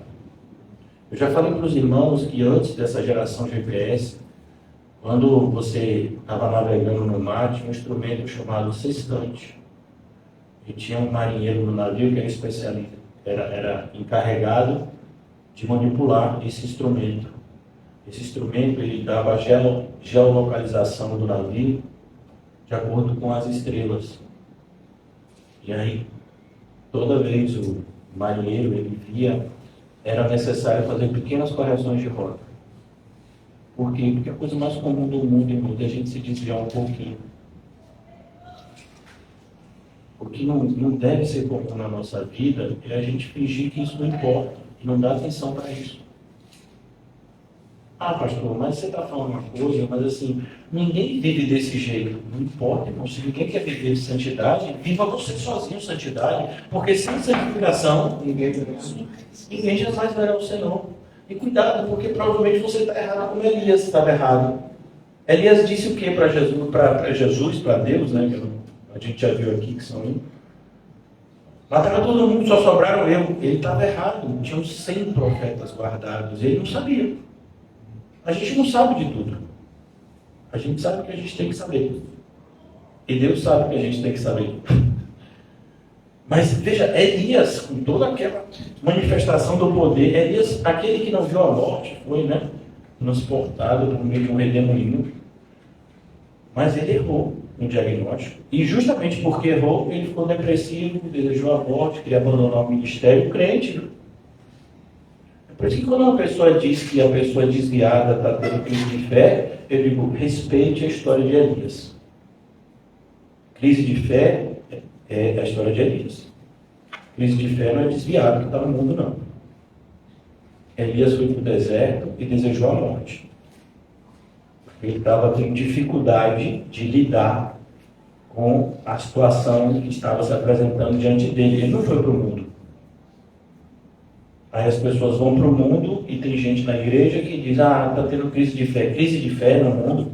Eu já falei para os irmãos que antes dessa geração GPS, quando você estava navegando no mar, tinha um instrumento chamado sextante. E tinha um marinheiro no navio que era especialista, era encarregado de manipular esse instrumento. Esse instrumento ele dava a geolocalização do navio de acordo com as estrelas. E aí, toda vez o marinheiro ele via, era necessário fazer pequenas correções de rota. Por quê? Porque a coisa mais comum do mundo é muita gente se desviar um pouquinho. O que não deve ser comum na nossa vida é a gente fingir que isso não importa e não dar atenção para isso. Ah, pastor, mas você está falando uma coisa, mas assim, ninguém vive desse jeito. Não importa, irmão. Se ninguém quer viver de santidade, viva você sozinho santidade, porque sem santificação, ninguém jamais verá o Senhor. E cuidado, porque provavelmente você está errado como Elias estava errado. Elias disse o que para Jesus, para Deus, né? A gente já viu aqui que são um. Mataram todo mundo, só sobraram eu. Ele estava errado. Tinham 100 profetas guardados. Ele não sabia. A gente não sabe de tudo. A gente sabe o que a gente tem que saber. E Deus sabe o que a gente tem que saber. Mas veja, Elias, com toda aquela manifestação do poder, Elias, aquele que não viu a morte, foi, né, transportado por meio de um redemoinho. Mas ele errou no diagnóstico. E justamente porque errou, ele ficou depressivo, desejou a morte, queria abandonar o ministério crente. Por isso que quando uma pessoa diz que a pessoa desviada está tendo crise de fé, eu digo, respeite a história de Elias. Crise de fé é a história de Elias. Crise de fé não é desviado que está no mundo, não. Elias foi para o deserto e desejou a morte. Ele estava tendo dificuldade de lidar com a situação que estava se apresentando diante dele. Ele não foi para o mundo. Aí as pessoas vão para o mundo e tem gente na igreja que diz, está tendo crise de fé. Crise de fé no mundo?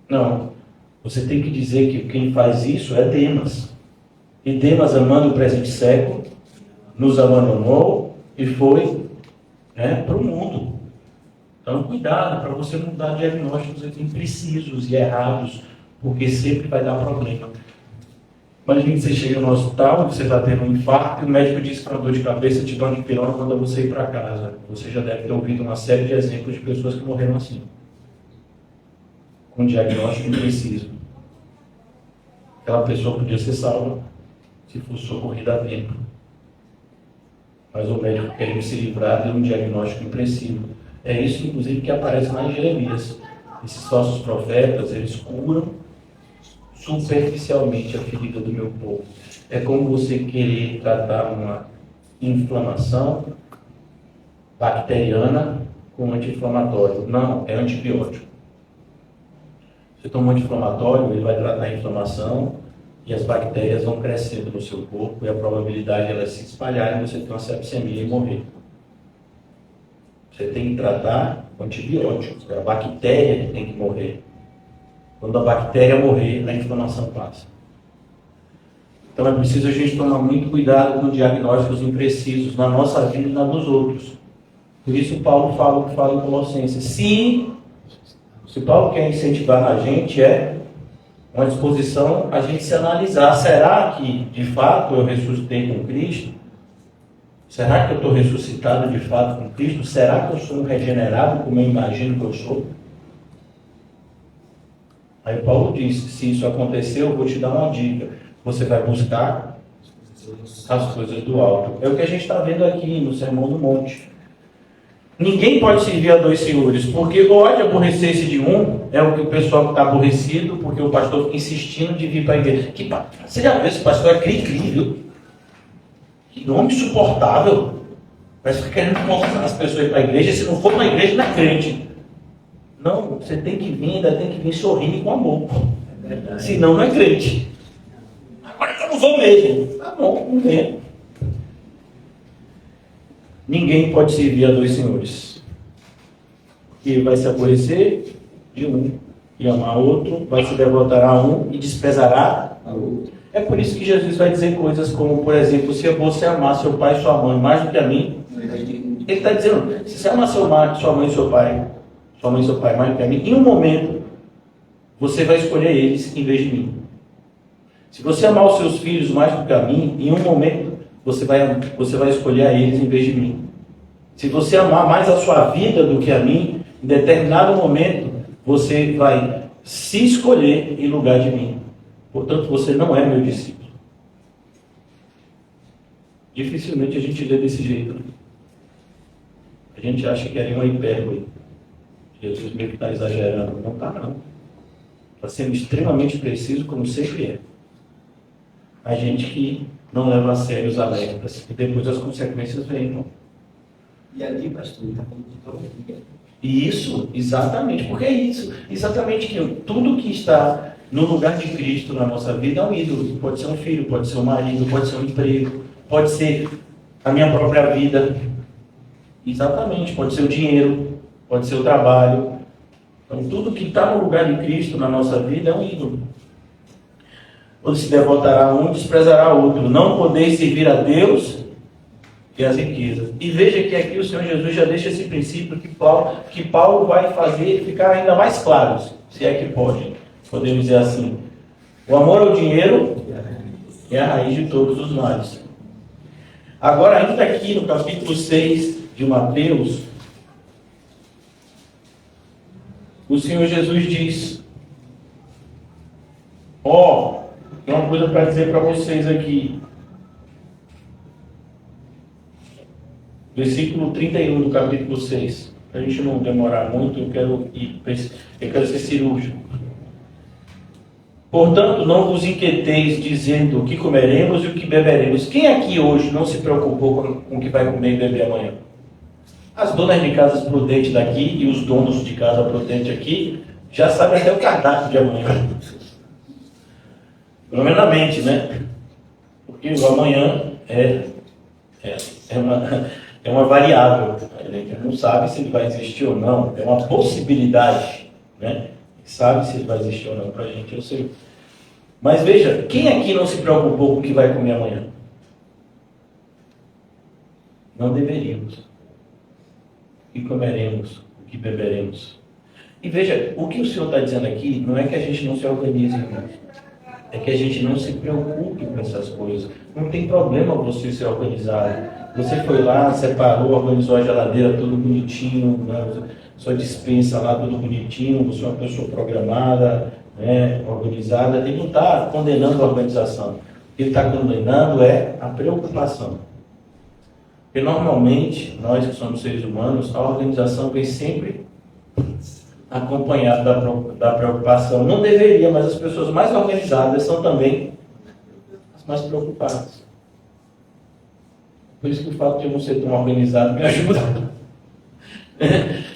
Não. Você tem que dizer que quem faz isso é Demas. E Demas, amando o presente século, nos abandonou e foi para o mundo. Então, cuidado para você não dar diagnósticos imprecisos e errados, porque sempre vai dar problema. Imagina que você chega no hospital, você está tendo um infarto, e o médico diz que para dor de cabeça te dá uma dipirona e manda você ir para casa. Você já deve ter ouvido uma série de exemplos de pessoas que morreram assim, com diagnóstico impreciso. Aquela pessoa podia ser salva se fosse socorrida a tempo. Mas o médico, querendo se livrar, deu um diagnóstico impreciso. É isso, inclusive, que aparece lá em Jeremias. Esses falsos profetas, eles curam superficialmente a ferida do meu povo. É como você querer tratar uma inflamação bacteriana com anti-inflamatório. Não, é antibiótico. Você toma um anti-inflamatório, ele vai tratar a inflamação e as bactérias vão crescendo no seu corpo e a probabilidade de elas se espalharem, você ter uma sepsemia e morrer. Você tem que tratar com antibióticos. É a bactéria que tem que morrer. Quando a bactéria morrer, a inflamação passa. Então é preciso a gente tomar muito cuidado com diagnósticos imprecisos na nossa vida e na dos outros. Por isso Paulo fala o que fala em Colossenses. Se Paulo quer incentivar a gente, é uma disposição a gente se analisar. Será que, de fato, eu ressuscitei com Cristo? Será que eu estou ressuscitado de fato com Cristo? Será que eu sou um regenerado como eu imagino que eu sou? Aí Paulo disse, se isso aconteceu, eu vou te dar uma dica. Você vai buscar as coisas do alto. É o que a gente está vendo aqui no Sermão do Monte. Ninguém pode servir a dois senhores, porque pode aborrecer-se de um, é o que o pessoal está aborrecido, porque o pastor fica insistindo de vir para a igreja. Você já viu, esse pastor é cri-cri, viu? Que nome insuportável. Parece que querendo forçar as pessoas para a igreja, se não for para a igreja, não é crente. Não, você tem que vir, ainda tem que vir sorrindo e com amor. Senão não é crente. Agora que eu não vou mesmo. Tá bom, não vem. Ninguém pode servir a dois senhores. Porque vai se aborrecer de um e amar outro, vai se devotar a um e desprezará a outro. É por isso que Jesus vai dizer coisas como, por exemplo, se você amar seu pai e sua mãe mais do que a mim, ele está dizendo, se você amar sua mãe e seu pai mais do que a mim, em um momento, você vai escolher eles em vez de mim. Se você amar os seus filhos mais do que a mim, em um momento, você vai escolher a eles em vez de mim. Se você amar mais a sua vida do que a mim, em determinado momento, você vai se escolher em lugar de mim. Portanto, você não é meu discípulo. Dificilmente a gente lê desse jeito. A gente acha que é uma hipérbole. Jesus meio que está exagerando. Não está, não. Está sendo extremamente preciso, como sempre é. A gente que não leva a sério os alertas. E depois as consequências vêm, irmão. E ali, pastor, está falando de teologia. Isso, exatamente. Porque é isso. Exatamente que tudo que está no lugar de Cristo na nossa vida é um ídolo. Pode ser um filho, pode ser um marido, pode ser um emprego, pode ser a minha própria vida. Exatamente. Pode ser o dinheiro, pode ser o trabalho. Então, tudo que está no lugar de Cristo na nossa vida é um ídolo. Ou se devotará a um, desprezará o outro. Não podeis servir a Deus e as riquezas. E veja que aqui o Senhor Jesus já deixa esse princípio que Paulo vai fazer ele ficar ainda mais claro, se é que podemos dizer assim. O amor ao dinheiro é a raiz de todos os males. Agora, ainda aqui no capítulo 6 de Mateus, o Senhor Jesus diz, tem uma coisa para dizer para vocês aqui. Versículo 31 do capítulo 6. Para a gente não demorar muito, eu quero ser cirúrgico. Portanto, não vos inquieteis dizendo o que comeremos e o que beberemos. Quem aqui hoje não se preocupou com o que vai comer e beber amanhã? As donas de casa prudentes daqui e os donos de casa prudentes aqui já sabem até o cardápio de amanhã. Pelo menos na mente, né? Porque o amanhã é é, é uma variável. A gente não sabe se ele vai existir ou não. É uma possibilidade, né? Sabe se ele vai existir ou não para a gente, eu sei. Mas veja, quem aqui não se preocupou com o que vai comer amanhã? Não deveríamos. O que comeremos? O que beberemos? E veja, o que o Senhor está dizendo aqui não é que a gente não se organize, irmãos. É que a gente não se preocupe com essas coisas. Não tem problema você ser organizado. Você foi lá, separou, organizou a geladeira tudo bonitinho, né? Sua despensa lá tudo bonitinho, você é uma pessoa programada, né? Organizada. Ele não está condenando a organização. O que ele está condenando é a preocupação. Porque normalmente, nós que somos seres humanos, a organização vem sempre acompanhada da preocupação. Não deveria, mas as pessoas mais organizadas são também as mais preocupadas. Por isso que o fato de eu não ser tão organizado me ajuda.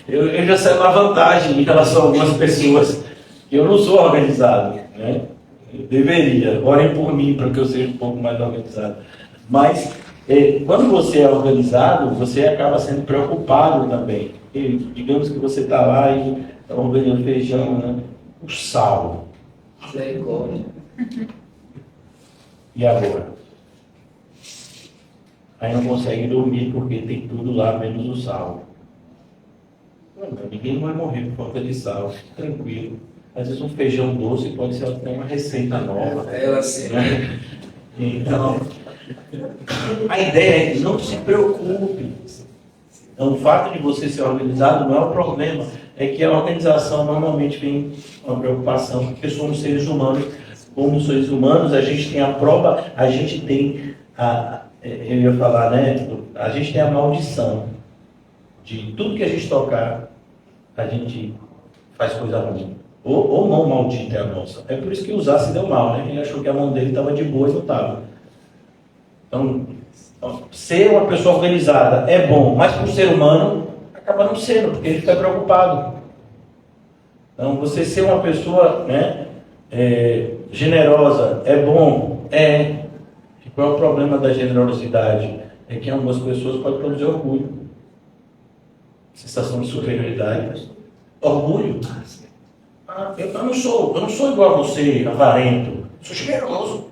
Eu já saio na vantagem em relação a algumas pessoas que eu não sou organizado, né? Eu deveria. Orem por mim para que eu seja um pouco mais organizado. Mas quando você é organizado, você acaba sendo preocupado também. E, digamos que você está lá e está organizando feijão, né? O sal. E agora? Aí não consegue dormir porque tem tudo lá menos o sal. Não, ninguém vai morrer por falta de sal, tranquilo. Às vezes um feijão doce pode ser até uma receita nova. Ela sim. Né? Então, a ideia é que não se preocupe. Então, o fato de você ser organizado não é o problema. É que a organização normalmente vem com uma preocupação, porque somos seres humanos. Como seres humanos, a gente tem a prova, a gente tem eu ia falar, né? A gente tem a maldição de tudo que a gente tocar, a gente faz coisa ruim. Ou mão maldita é a nossa. É por isso que Uzá se deu mal, né? Ele achou que a mão dele estava de boa e não estava. Então, ser uma pessoa organizada é bom, mas para o ser humano acaba não sendo, porque ele fica preocupado. Então, você ser uma pessoa, né, generosa é bom? É. E qual é o problema da generosidade? É que algumas pessoas podem produzir orgulho, sensação de superioridade, orgulho. Eu não sou igual a você, avarento. Sou generoso.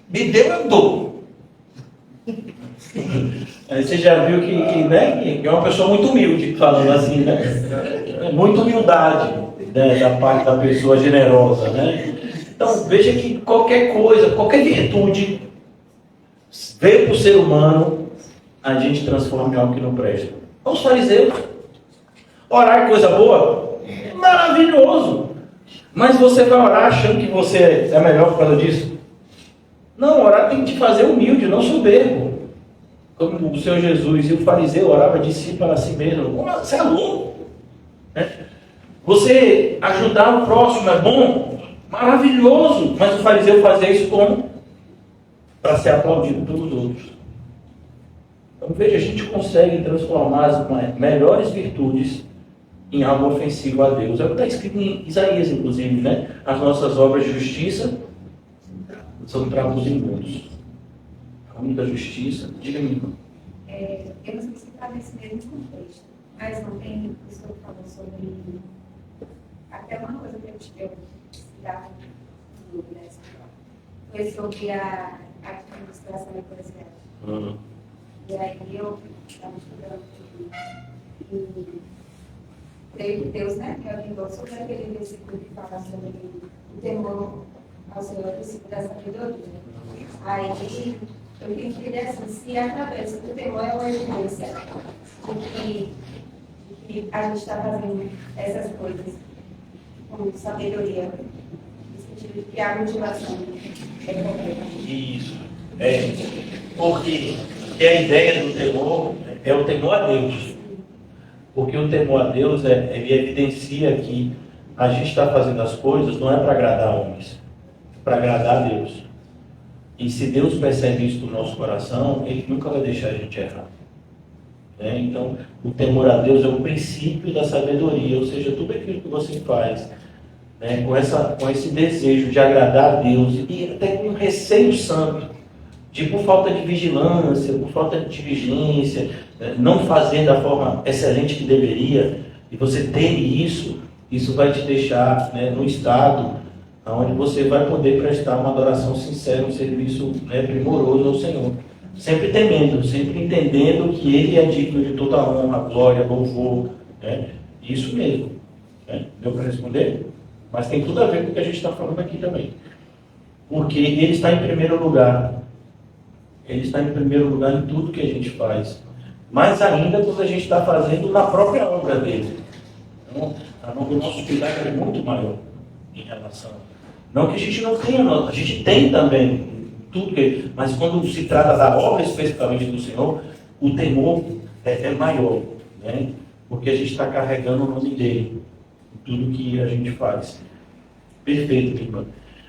Me deu, eu dou. Aí você já viu né, que é uma pessoa muito humilde, falando assim, né? É muita humildade, né, da parte da pessoa generosa, né? Então, veja que qualquer coisa, qualquer virtude, veio para o ser humano, a gente transforma em algo que não presta. Os fariseus. Orar é coisa boa? Maravilhoso. Mas você vai orar achando que você é melhor por causa disso? Não, orar tem que te fazer humilde, não soberbo. Como o Senhor Jesus e o fariseu orava de si para si mesmo. Você é louco. Você ajudar o próximo é bom? Maravilhoso. Mas o fariseu fazia isso como? Para ser aplaudido pelos outros. Então veja, a gente consegue transformar as melhores virtudes em algo ofensivo a Deus. É o que está escrito em Isaías, inclusive, né? As nossas obras de justiça são trapos imundos. A única justiça, diga-me. Eu não sei se está nesse mesmo contexto, mas não tem pessoa que falou sobre até uma coisa que eu tive cidade no grupo, né? Foi sobre a administração eclesiástica. E aí eu estava estudando e creio que Deus, né, me orientou sobre aquele versículo que fala sobre o temor ao Senhor, o princípio da sabedoria. Aí eu queria entender assim, se através do temor é uma evidência de que a gente está fazendo essas coisas com sabedoria, no sentido de criar motivação. Isso. Porque a ideia do temor é o temor a Deus. Porque o temor a Deus, ele evidencia que a gente está fazendo as coisas não é para agradar homens, é para agradar a Deus. E se Deus percebe isso no nosso coração, Ele nunca vai deixar a gente errar. Então, o temor a Deus é o princípio da sabedoria, ou seja, tudo aquilo que você faz, com esse desejo de agradar a Deus e até com um receio santo, por falta de vigilância, por falta de diligência, não fazer da forma excelente que deveria, e você ter isso vai te deixar, né, no estado onde você vai poder prestar uma adoração sincera, um serviço, né, primoroso ao Senhor. Sempre temendo, sempre entendendo que Ele é digno de toda honra, glória, louvor. Né? Isso mesmo. Né? Deu para responder? Mas tem tudo a ver com o que a gente está falando aqui também. Porque Ele está em primeiro lugar. Ele está em primeiro lugar em tudo que a gente faz. Mais ainda quando a gente está fazendo na própria obra dele. Então, o nosso cuidado é muito maior em relação. Não que a gente não tenha, a gente tem também tudo que, mas quando se trata da obra especificamente do Senhor, o temor é maior, né? Porque a gente está carregando o nome dele em tudo que a gente faz. Perfeito, irmão.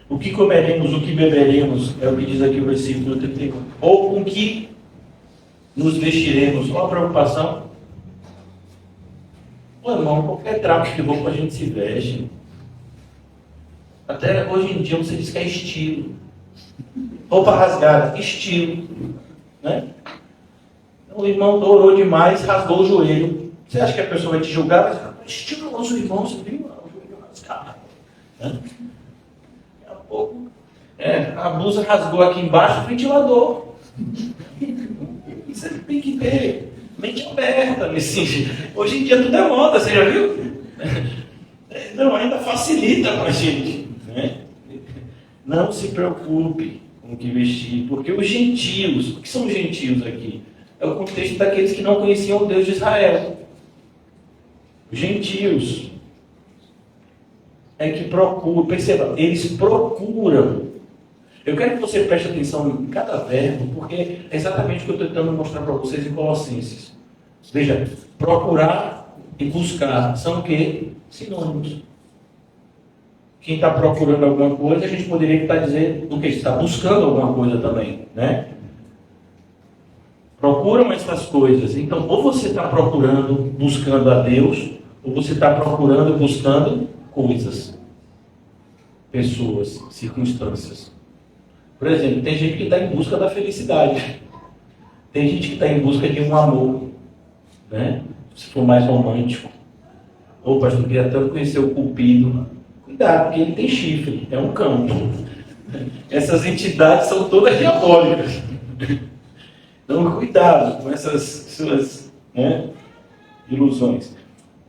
O que comeremos, o que beberemos, é o que diz aqui o versículo 31. Ou com que nos vestiremos. Qual a preocupação? Pô, irmão, qualquer trapo de roupa a gente se veste. Até hoje em dia você diz que é estilo. Roupa rasgada, estilo. Né? O irmão orou demais, rasgou o joelho. Você acha que a pessoa vai te julgar? Mas estiloso, irmão, você viu o joelho rasgado. Né? Daqui a pouco, a blusa rasgou aqui embaixo do ventilador. Você tem que ter mente aberta nesse. Hoje em dia tudo é moda, você já viu? Não, ainda facilita para a gente. Né? Não se preocupe com o que vestir, porque os gentios, o que são os gentios aqui? É o contexto daqueles que não conheciam o Deus de Israel. Os gentios é que procuram, perceba, eles procuram. Eu quero que você preste atenção em cada verbo, porque é exatamente o que eu estou tentando mostrar para vocês em Colossenses. Veja, procurar e buscar são o quê? Sinônimos. Quem está procurando alguma coisa, a gente poderia estar dizendo o que? Está buscando alguma coisa também, né? Procuram essas coisas. Então, ou você está procurando, buscando a Deus, ou você está procurando, buscando coisas, pessoas, circunstâncias. Por exemplo, tem gente que está em busca da felicidade. Tem gente que está em busca de um amor, né? Se for mais romântico. Ou pastor, eu queria tanto conhecer o Cupido. Cuidado, porque ele tem chifre, é um cão. Essas entidades são todas diabólicas. Então, cuidado com essas suas, né, ilusões.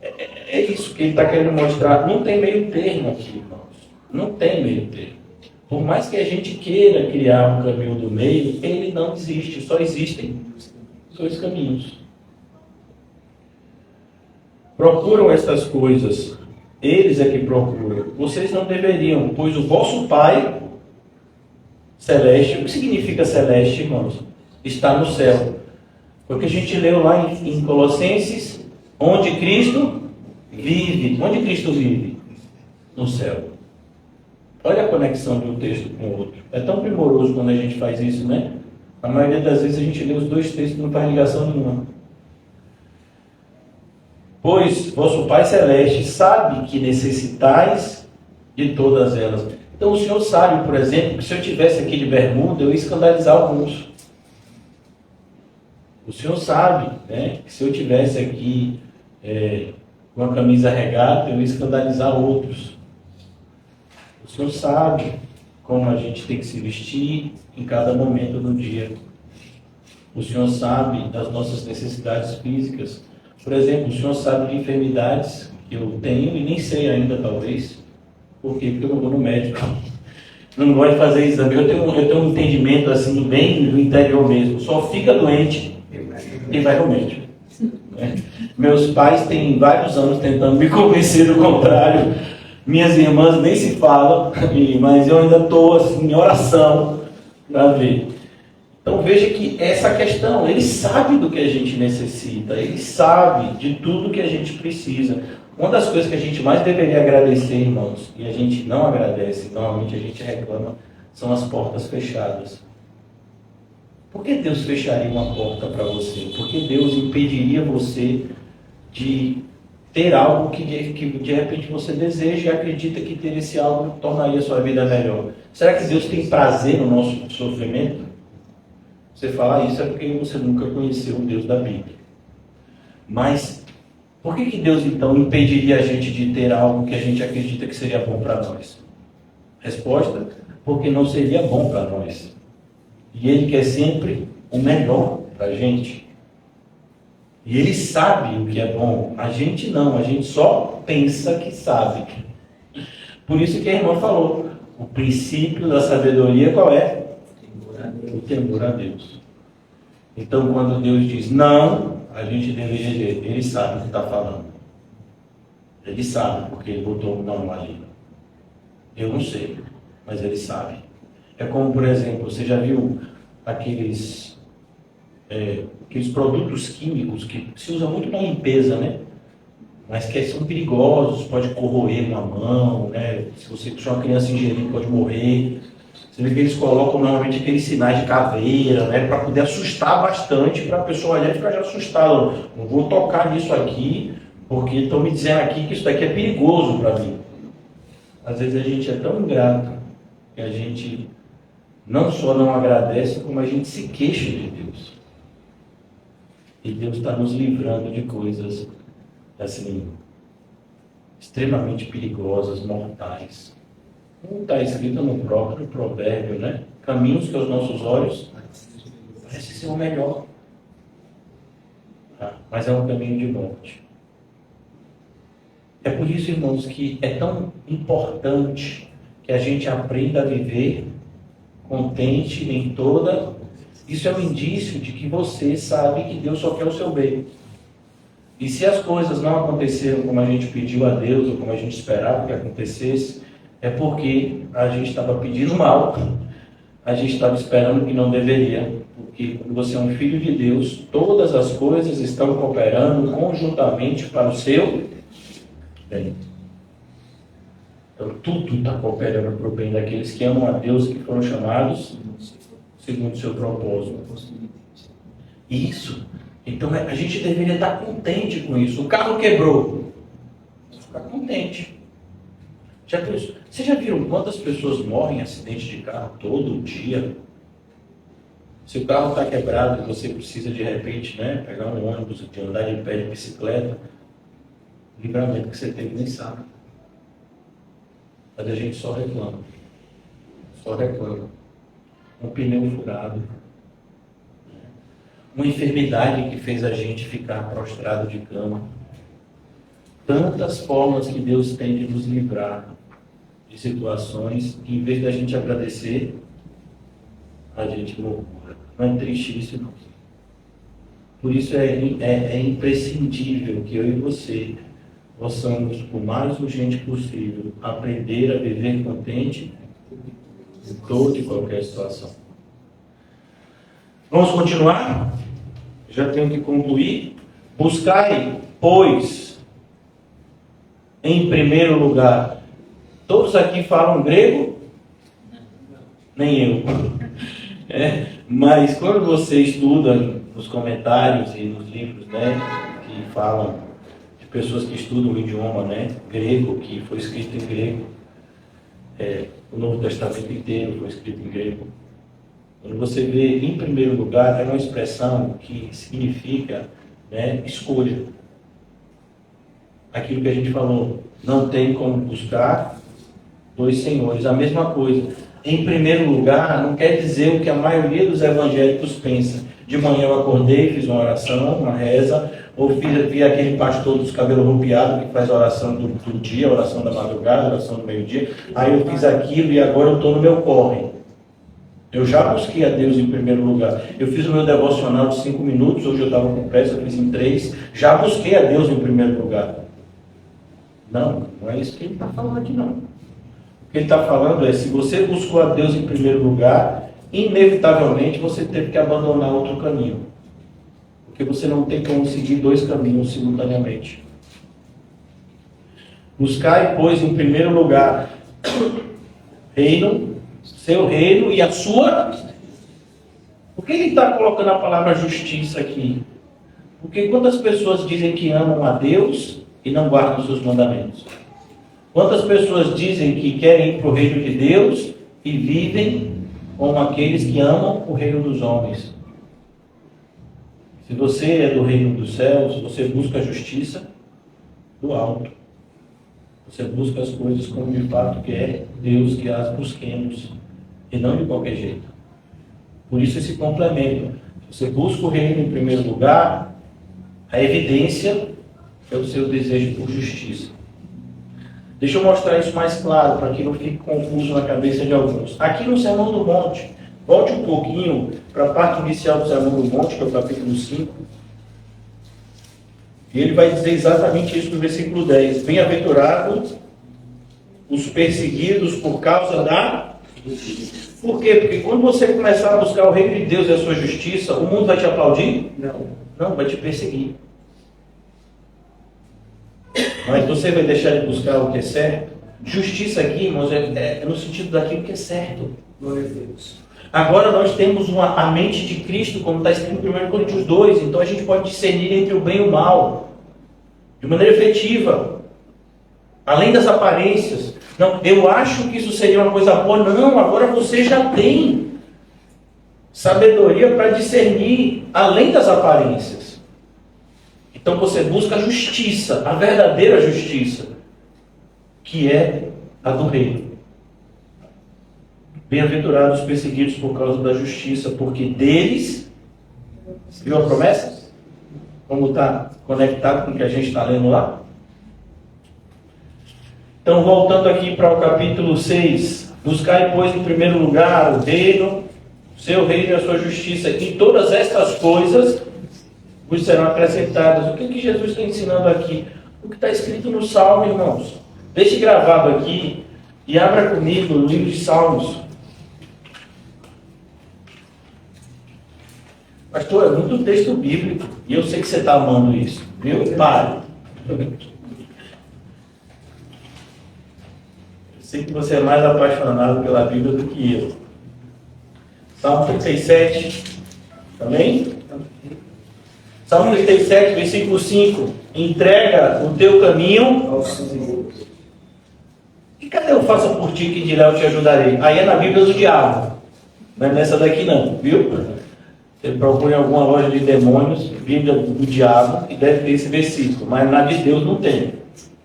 É isso que ele está querendo mostrar. Não tem meio termo aqui, irmãos. Não tem meio termo. Por mais que a gente queira criar um caminho do meio, ele não existe. Só existem dois caminhos. Procuram essas coisas. Eles é que procuram. Vocês não deveriam, pois o vosso Pai celeste, o que significa celeste, irmãos? Está no céu. Foi o que a gente leu lá em Colossenses, onde Cristo vive. Onde Cristo vive? No céu. Olha a conexão de um texto com o outro. É tão primoroso quando a gente faz isso, né? A maioria das vezes a gente lê os dois textos e não faz ligação nenhuma. Pois vosso Pai Celeste sabe que necessitais de todas elas. Então o Senhor sabe, por exemplo, que se eu tivesse aqui de bermuda, eu ia escandalizar alguns. O Senhor sabe, né, que se eu tivesse aqui com a camisa regata, eu ia escandalizar outros. O Senhor sabe como a gente tem que se vestir em cada momento do dia. O Senhor sabe das nossas necessidades físicas. Por exemplo, o Senhor sabe de enfermidades que eu tenho e nem sei ainda, talvez. Por quê? Porque eu não vou no médico. Não gosto de fazer exame. Eu tenho um entendimento assim, bem do interior mesmo. Só fica doente e vai ao médico. Né? Meus pais têm vários anos tentando me convencer do contrário. Minhas irmãs nem se falam, mas eu ainda estou assim, em oração para ver. Então veja que essa questão, ele sabe do que a gente necessita, ele sabe de tudo que a gente precisa. Uma das coisas que a gente mais deveria agradecer, irmãos, e a gente não agradece, normalmente a gente reclama, são as portas fechadas. Por que Deus fecharia uma porta para você? Por que Deus impediria você de ter algo que de repente você deseja e acredita que ter esse algo tornaria a sua vida melhor? Será que Deus tem prazer no nosso sofrimento? Você fala isso é porque você nunca conheceu o Deus da Bíblia. Mas por que Deus então impediria a gente de ter algo que a gente acredita que seria bom para nós? Resposta: porque não seria bom para nós. E Ele quer sempre o melhor para a gente. E Ele sabe o que é bom. A gente não, a gente só pensa que sabe. Por isso que a irmã falou, o princípio da sabedoria qual é? O temor a Deus. Então, quando Deus diz não, a gente deveria dizer, Ele sabe o que está falando. Ele sabe, porque Ele botou um não ali. Eu não sei, mas Ele sabe. É como, por exemplo, você já viu aqueles produtos químicos que se usa muito na limpeza, né? Mas que são perigosos, pode corroer uma mão, né? Se você deixar uma criança ingerir, pode morrer. Você vê que eles colocam normalmente aqueles sinais de caveira, né? Para poder assustar bastante, para a pessoa olhar e ficar já assustada. Não vou tocar nisso aqui, porque estão me dizendo aqui que isso daqui é perigoso para mim. Às vezes a gente é tão ingrato que a gente não só não agradece, como a gente se queixa de Deus. E Deus está nos livrando de coisas assim, extremamente perigosas, mortais. Como está escrito no próprio provérbio, né? Caminhos que aos nossos olhos parece ser o melhor. Mas é um caminho de morte. É por isso, irmãos, que é tão importante que a gente aprenda a viver contente em toda. Isso é um indício de que você sabe que Deus só quer o seu bem. E se as coisas não aconteceram como a gente pediu a Deus, ou como a gente esperava que acontecesse, é porque a gente estava pedindo mal, a gente estava esperando que não deveria. Porque quando você é um filho de Deus, todas as coisas estão cooperando conjuntamente para o seu bem. Então tudo está cooperando para o bem daqueles que amam a Deus e que foram chamados segundo o seu propósito. Isso. Então a gente deveria estar contente com isso. O carro quebrou. Ficar contente. Vocês já viram quantas pessoas morrem em acidente de carro todo dia? Se o carro está quebrado e você precisa de repente, né, pegar um ônibus, de andar de pé de bicicleta, o livramento que você teve nem sabe. Mas a gente só reclama. Só reclama. Um pneu furado. Uma enfermidade que fez a gente ficar prostrado de cama. Tantas formas que Deus tem de nos livrar de situações que, em vez da gente agradecer, a gente murmura. Não é triste isso, não. Por isso é imprescindível que eu e você possamos, o mais urgente possível, aprender a viver contente em toda e qualquer situação. Vamos continuar? Já tenho que concluir. Buscai, pois, em primeiro lugar. Todos aqui falam grego? Nem eu. Mas quando você estuda nos comentários e nos livros, né, que falam de pessoas que estudam o idioma, né, grego, que foi escrito em grego, o Novo Testamento inteiro foi escrito em grego. Quando você vê, em primeiro lugar, é uma expressão que significa, né, escolha. Aquilo que a gente falou, não tem como buscar dois senhores. A mesma coisa. Em primeiro lugar, não quer dizer o que a maioria dos evangélicos pensa. De manhã eu acordei, fiz uma oração, uma reza, ou vi aquele pastor dos cabelos rupiados que faz a oração do dia, a oração da madrugada, a oração do meio-dia. Aí eu fiz aquilo e agora eu estou no meu corre. Eu já busquei a Deus em primeiro lugar. Eu fiz o meu devocional de 5 minutos, hoje eu estava com pressa, eu fiz em 3. Já busquei a Deus em primeiro lugar. Não é isso que ele está falando aqui, não. O que ele está falando é, se você buscou a Deus em primeiro lugar, inevitavelmente você teve que abandonar outro caminho. Porque você não tem como seguir dois caminhos simultaneamente. Buscai, pois, em primeiro lugar, reino, seu reino e a sua... Por que ele está colocando a palavra justiça aqui? Porque quantas pessoas dizem que amam a Deus e não guardam os seus mandamentos? Quantas pessoas dizem que querem ir para o reino de Deus e vivem como aqueles que amam o reino dos homens? Se você é do reino dos céus, você busca a justiça do alto. Você busca as coisas como de fato quer Deus que as busquemos, e não de qualquer jeito. Por isso esse complemento. Você busca o reino em primeiro lugar, a evidência é o seu desejo por justiça. Deixa eu mostrar isso mais claro, para que não fique confuso na cabeça de alguns. Aqui no Sermão do Monte, volte um pouquinho para a parte inicial do Sermão do Monte, que é o capítulo 5. E ele vai dizer exatamente isso no versículo 10. Bem-aventurados os perseguidos por causa da justiça. Por quê? Porque quando você começar a buscar o reino de Deus e a sua justiça, o mundo vai te aplaudir? Não, vai te perseguir. Mas você vai deixar de buscar o que é certo? Justiça aqui, irmãos, é no sentido daquilo que é certo. Glória a Deus. Agora nós temos a mente de Cristo, como está escrito em 1 Coríntios 2, então a gente pode discernir entre o bem e o mal, de maneira efetiva, além das aparências. Não, eu acho que isso seria uma coisa boa. Não, agora você já tem sabedoria para discernir além das aparências. Então você busca a justiça, a verdadeira justiça, que é a do reino. Bem-aventurados os perseguidos por causa da justiça, porque deles, viu a promessa? Como está conectado com o que a gente está lendo lá? Então, voltando aqui para o capítulo 6, buscai, pois, em primeiro lugar o reino, o seu reino e a sua justiça, e todas estas coisas vos serão acrescentadas. O que Jesus está ensinando aqui? O que está escrito no Salmo, irmãos. Deixe gravado aqui e abra comigo o livro de Salmos. Pastor, é muito texto bíblico, e eu sei que você está amando isso, viu? Pare. Eu sei que você é mais apaixonado pela Bíblia do que eu. Salmo 37, também? Salmo 37, versículo 5. Entrega o teu caminho ao Senhor. E cadê o faça por ti que dirá eu te ajudarei? Aí é na Bíblia do diabo. Não é nessa daqui não, viu? Você procura em alguma loja de demônios, Bíblia do diabo, e deve ter esse versículo. Mas na de Deus não tem.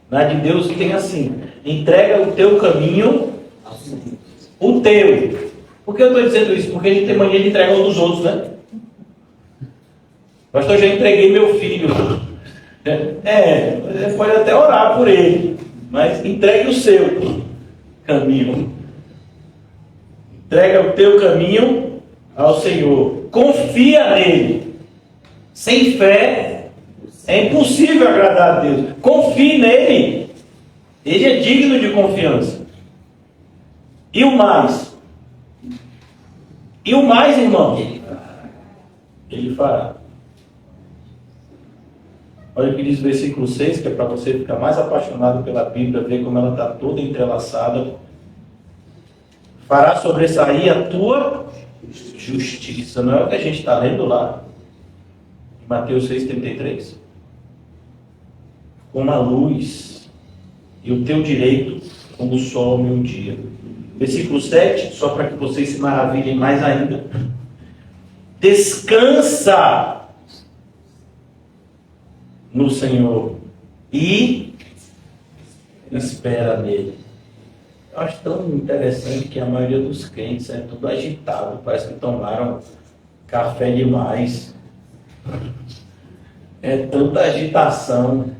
Na de Deus tem assim: entrega o teu caminho, o teu. Por que eu estou dizendo isso? Porque a gente tem mania de entregar um dos outros, né? Pastor, eu já entreguei meu filho. Você pode até orar por ele, mas entregue o seu caminho. Entrega o teu caminho ao Senhor. Confia nele. Sem fé é impossível agradar a Deus. Confie nele. Ele é digno de confiança. E o mais? E o mais, irmão? Ele fará. Olha o que diz o versículo 6, que é para você ficar mais apaixonado pela Bíblia, ver como ela está toda entrelaçada. Fará sobressair a tua justiça. Não é o que a gente está lendo lá em Mateus 6,33? Como a luz e o teu direito como o sol ao meio-dia. Versículo 7, só para que vocês se maravilhem mais ainda. Descansa no Senhor e espera nele. Eu acho tão interessante que a maioria dos crentes é tudo agitado, parece que tomaram café demais. É tanta agitação.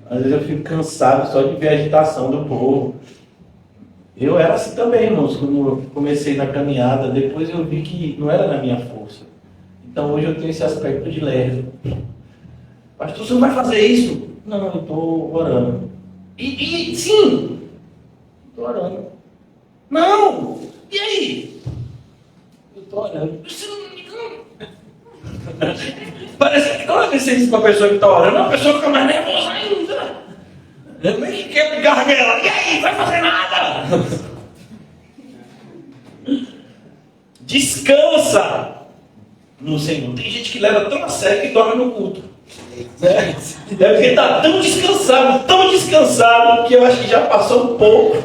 Às vezes eu fico cansado só de ver a agitação do povo. Eu era assim também, irmãos, quando eu comecei na caminhada. Depois eu vi que não era na minha força. Então hoje eu tenho esse aspecto de leve. Pastor, você não vai fazer isso? Não, eu estou orando. E sim, estou orando. Não! E aí? Eu estou orando. Parece que quando você diz para a pessoa que está orando, a pessoa fica mais nervosa ainda. Meio que quer gargala. E aí? Vai fazer nada? Descansa no Senhor. Tem gente que leva tão a sério que dorme no culto. Né? É porque está tão descansado, que eu acho que já passou um pouco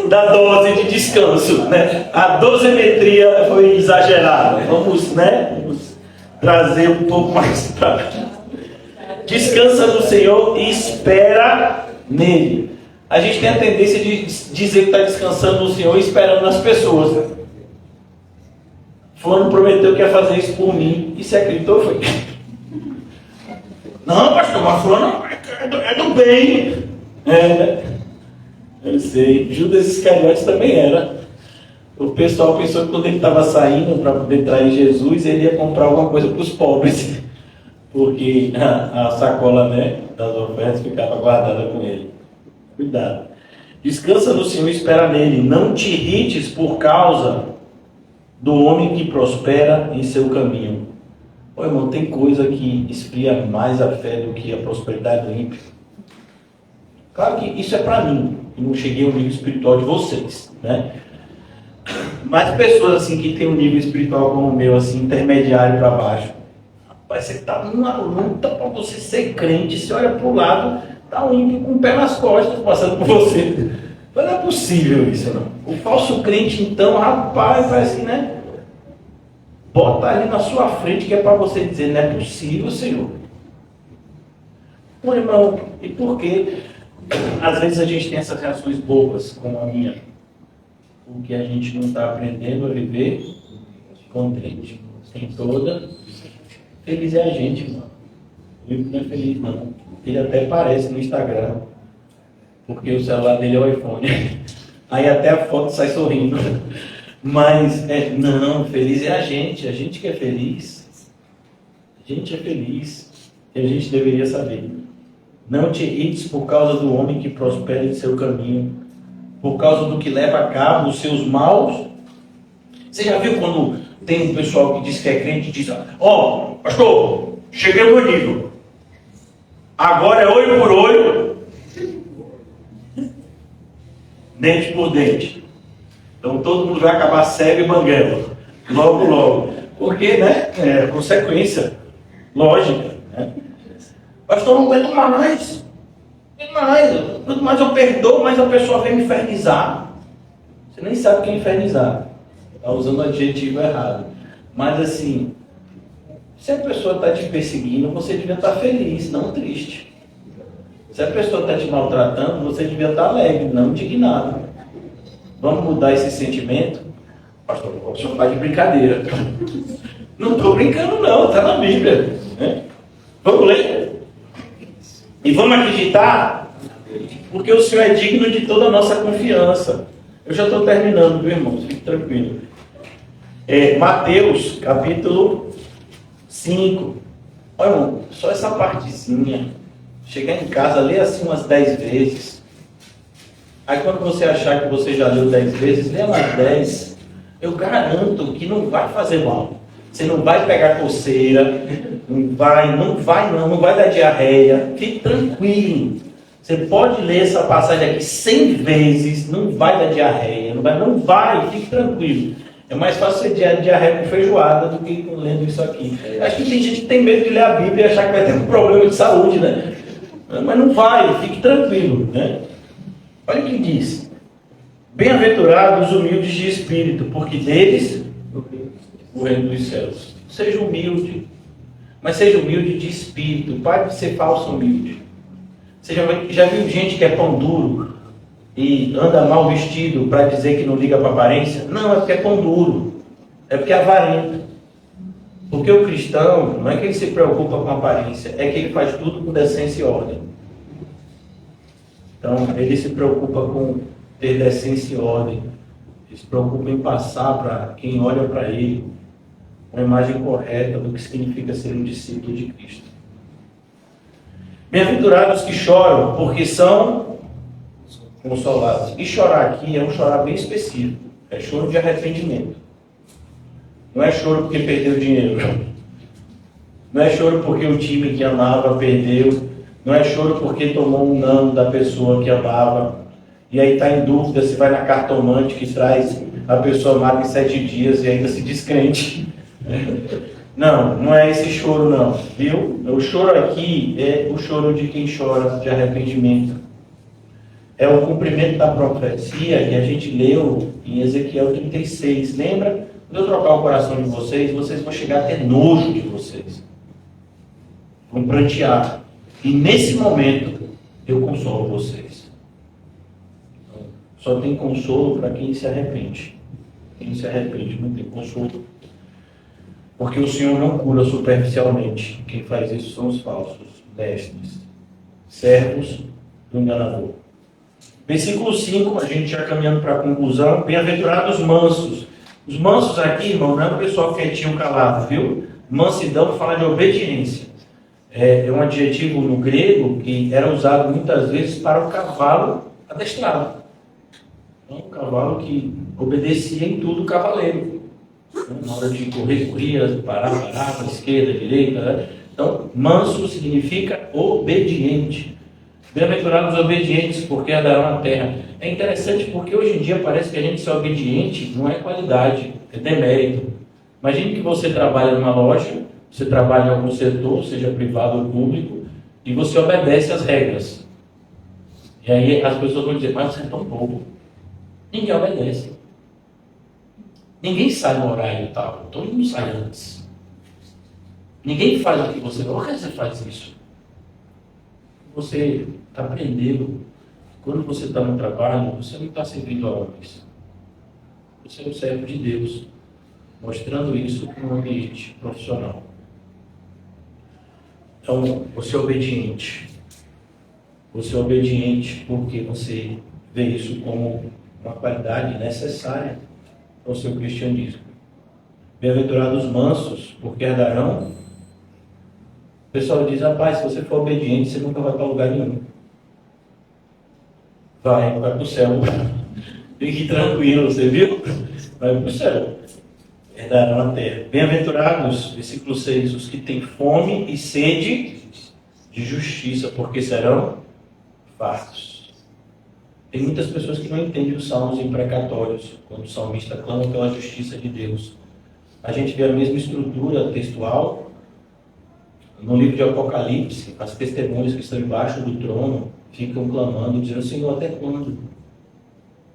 da dose de descanso, né? A dosimetria foi exagerada. Vamos trazer um pouco mais para... Descansa no Senhor e espera nele. A gente tem a tendência de dizer que está descansando no Senhor e esperando nas pessoas. Fulano prometeu que ia fazer isso por mim. E se acreditou, foi? Não, pastor, mas fulano é do bem. Eu sei. Judas Iscariotes também era. O pessoal pensou que quando ele estava saindo para poder trair Jesus, ele ia comprar alguma coisa para os pobres. Porque a sacola, né, das ofertas ficava guardada com ele. Cuidado. Descansa no Senhor e espera nele. Não te irrites por causa do homem que prospera em seu caminho. Ô irmão, tem coisa que esfria mais a fé do que a prosperidade do ímpio. Claro que isso é para mim. Eu não cheguei ao nível espiritual de vocês, né? Mas pessoas assim que têm um nível espiritual como o meu, assim, intermediário para baixo. Rapaz, você está numa luta para você ser crente. Você olha para o lado, está um ímpio com o pé nas costas passando por você. Mas não é possível isso, não. O falso crente, então, rapaz, parece que, né? Bota ali na sua frente que é para você dizer, não é possível, Senhor. Pô, irmão, e por quê? Às vezes a gente tem essas reações bobas, como a minha. Porque a gente não está aprendendo a viver contente. Tem toda. Feliz é a gente, irmão. O ímpio não é feliz, não. Ele até aparece no Instagram. Porque o celular dele é o iPhone. Aí até a foto sai sorrindo. Mas, não, feliz é a gente que é feliz. A gente é feliz. E a gente deveria saber. Não te irrites por causa do homem que prospera em seu caminho, por causa do que leva a cabo os seus maus. Você já viu quando tem um pessoal que diz que é crente e diz, ó, pastor, cheguei ao meu nível. Agora é olho por olho, dente por dente. Então todo mundo vai acabar cego e banguelo. Logo, logo. Porque, né? É consequência lógica. Né? Pastor, não aguento mais. Quanto mais eu perdoo, mais a pessoa vem me infernizar. Você nem sabe o que é infernizar. Está usando o adjetivo errado. Mas assim, se a pessoa está te perseguindo, você devia estar feliz, não triste. Se a pessoa está te maltratando, você devia estar alegre, não indignado. Vamos mudar esse sentimento? Pastor, o senhor faz de brincadeira. Não estou brincando não, está na Bíblia. Né? Vamos ler? E vamos acreditar? Porque o Senhor é digno de toda a nossa confiança. Eu já estou terminando, viu, irmãos? Fique tranquilo. Mateus, capítulo 5. Olha, irmão, só essa partezinha. Chegar em casa, ler assim umas 10 vezes. Aí quando você achar que você já leu 10 vezes, lê umas 10. Eu garanto que não vai fazer mal. Você não vai pegar coceira, não vai dar diarreia. Fique tranquilo. Você pode ler essa passagem aqui 100 vezes, não vai dar diarreia, não vai, fique tranquilo. É mais fácil ser diarreia com feijoada do que lendo isso aqui. Acho que tem gente que tem medo de ler a Bíblia e achar que vai ter um problema de saúde, né? Mas não vai, fique tranquilo, né? Olha o que diz. Bem-aventurados os humildes de espírito, porque deles o reino dos céus. Seja humilde, mas seja humilde de espírito. Pare de ser falso humilde. Você já viu gente que é pão duro e anda mal vestido para dizer que não liga para a aparência? Não, é porque é pão duro. É porque é avarento. Porque o cristão, não é que ele se preocupa com a aparência, é que ele faz tudo com decência e ordem. Então, ele se preocupa com ter decência e ordem. Ele se preocupa em passar para quem olha para ele uma imagem correta do que significa ser um discípulo de Cristo. Bem-aventurados que choram, porque são consolados. E chorar aqui é um chorar bem específico. É choro de arrependimento. Não é choro porque perdeu dinheiro. Não é choro porque o time que amava perdeu. Não é choro porque tomou um não da pessoa que amava. E aí está em dúvida se vai na cartomante que traz a pessoa amada em 7 dias e ainda se descrente. Não é esse choro não, viu? O choro aqui é o choro de quem chora de arrependimento. É o cumprimento da profecia que a gente leu em Ezequiel 36. Lembra? Quando eu trocar o coração de vocês, vocês vão chegar a ter nojo de vocês. Vão prantear. E nesse momento, eu consolo vocês. Então, só tem consolo para quem se arrepende. Quem se arrepende não tem consolo. Porque o Senhor não cura superficialmente. Quem faz isso são os falsos mestres, servos do enganador. Versículo 5, a gente já caminhando para a conclusão. Bem-aventurados mansos. Os mansos aqui, irmão, não é o pessoal quietinho, calado, viu? Mansidão fala de obediência. É um adjetivo no grego que era usado muitas vezes para o cavalo adestrado. Então, um cavalo que obedecia em tudo o cavaleiro. Na hora de correr, corria, parava, esquerda, direita. Né? Então, manso significa obediente. Bem-aventurados os obedientes, porque herdarão a terra. É interessante porque hoje em dia parece que a gente ser obediente não é qualidade, é demérito. Imagine que você trabalha numa loja, você trabalha em algum setor, seja privado ou público, e você obedece às regras. E aí as pessoas vão dizer, mas você é tão bobo. Ninguém obedece. Ninguém sai no horário e tal, todo mundo sai antes. Ninguém faz o que você... Por que você faz isso? Você está aprendendo. Quando você está no trabalho, você não está servindo a homens. Você é um servo de Deus, mostrando isso no ambiente profissional. Então, você é obediente. Você é obediente porque você vê isso como uma qualidade necessária para o seu cristianismo. Bem-aventurados os mansos, porque herdarão. O pessoal diz, rapaz, se você for obediente, você nunca vai para lugar nenhum. Vai para o céu. Fique tranquilo, você viu? Vai para o céu. Herdarão a terra. Bem-aventurados, versículo 6, os que têm fome e sede de justiça, porque serão fartos. Tem muitas pessoas que não entendem os salmos imprecatórios, quando o salmista clama pela justiça de Deus. A gente vê a mesma estrutura textual no livro de Apocalipse. As testemunhas que estão embaixo do trono ficam clamando, dizendo, Senhor, até quando?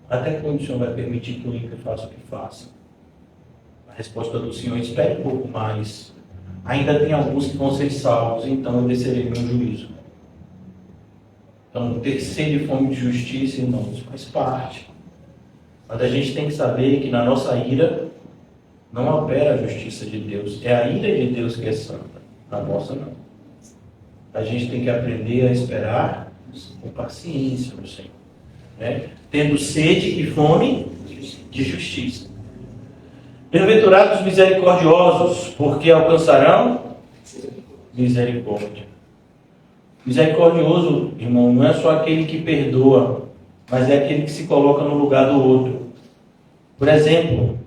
Até quando o Senhor vai permitir que o ímpio faça o que faça? A resposta do Senhor, espere um pouco mais. Ainda tem alguns que vão ser salvos, então eu descerei meu juízo. Então, ter sede e fome de justiça, irmãos, faz parte. Mas a gente tem que saber que na nossa ira não opera a justiça de Deus. É a ira de Deus que é santa. A nossa não. A gente tem que aprender a esperar com paciência no Senhor. Né? Tendo sede e fome de justiça. Bem-aventurados os misericordiosos, porque alcançarão misericórdia. Misericordioso, irmão, não é só aquele que perdoa, mas é aquele que se coloca no lugar do outro. Por exemplo,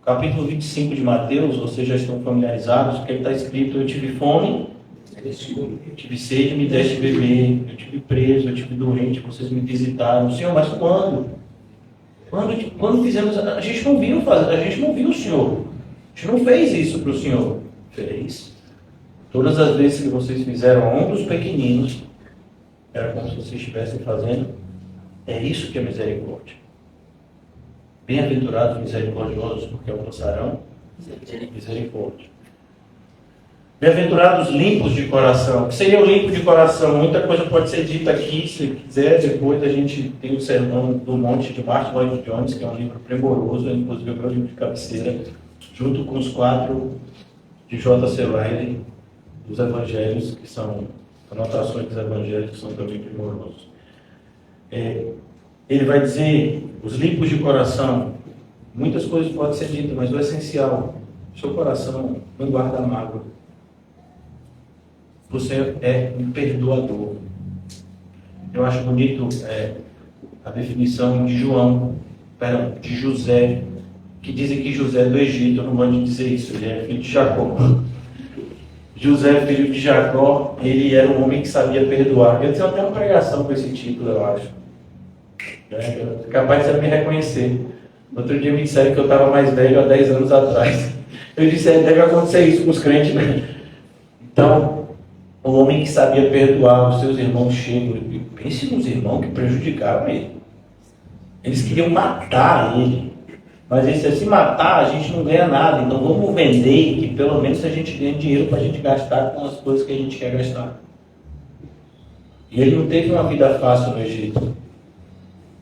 capítulo 25 de Mateus, vocês já estão familiarizados, que está escrito, eu tive fome, eu tive sede, me deste beber, eu tive preso, eu tive doente, vocês me visitaram. Senhor, mas quando? Quando fizemos, a gente não viu o Senhor. A gente não fez isso para o Senhor. Fez. Todas as vezes que vocês fizeram a um dos pequeninos, era como se vocês estivessem fazendo. É isso que é misericórdia. Bem-aventurados misericordiosos, porque alcançarão misericórdia. Bem-aventurados limpos de coração. O que seria o limpo de coração? Muita coisa pode ser dita aqui, se quiser. Depois a gente tem o Sermão do Monte de Martin Lloyd Jones, que é um livro primoroso, inclusive o meu livro de cabeceira, junto com os 4 de J.C. Riley, dos Evangelhos, que são anotações dos Evangelhos, que são também primorosos. Ele vai dizer, os limpos de coração, muitas coisas podem ser ditas, mas o essencial, seu coração não guarda mágoa. Você é um perdoador. Eu acho bonito a definição de de José, que dizem que José é do Egito. Eu não gosto de dizer isso, ele é filho de Jacó. José, filho de Jacó, ele era um homem que sabia perdoar. Eu tenho até uma pregação com esse título, eu acho. Capaz de você me reconhecer. Outro dia me disseram que eu estava mais velho há 10 anos atrás. Eu disse, deve acontecer isso com os crentes, né? Então, um homem que sabia perdoar os seus irmãos chegam. Pense nos irmãos que prejudicaram ele. Eles queriam matar ele. Mas se matar, a gente não ganha nada. Então vamos vender, que pelo menos a gente ganha dinheiro para a gente gastar com as coisas que a gente quer gastar. E ele não teve uma vida fácil no Egito.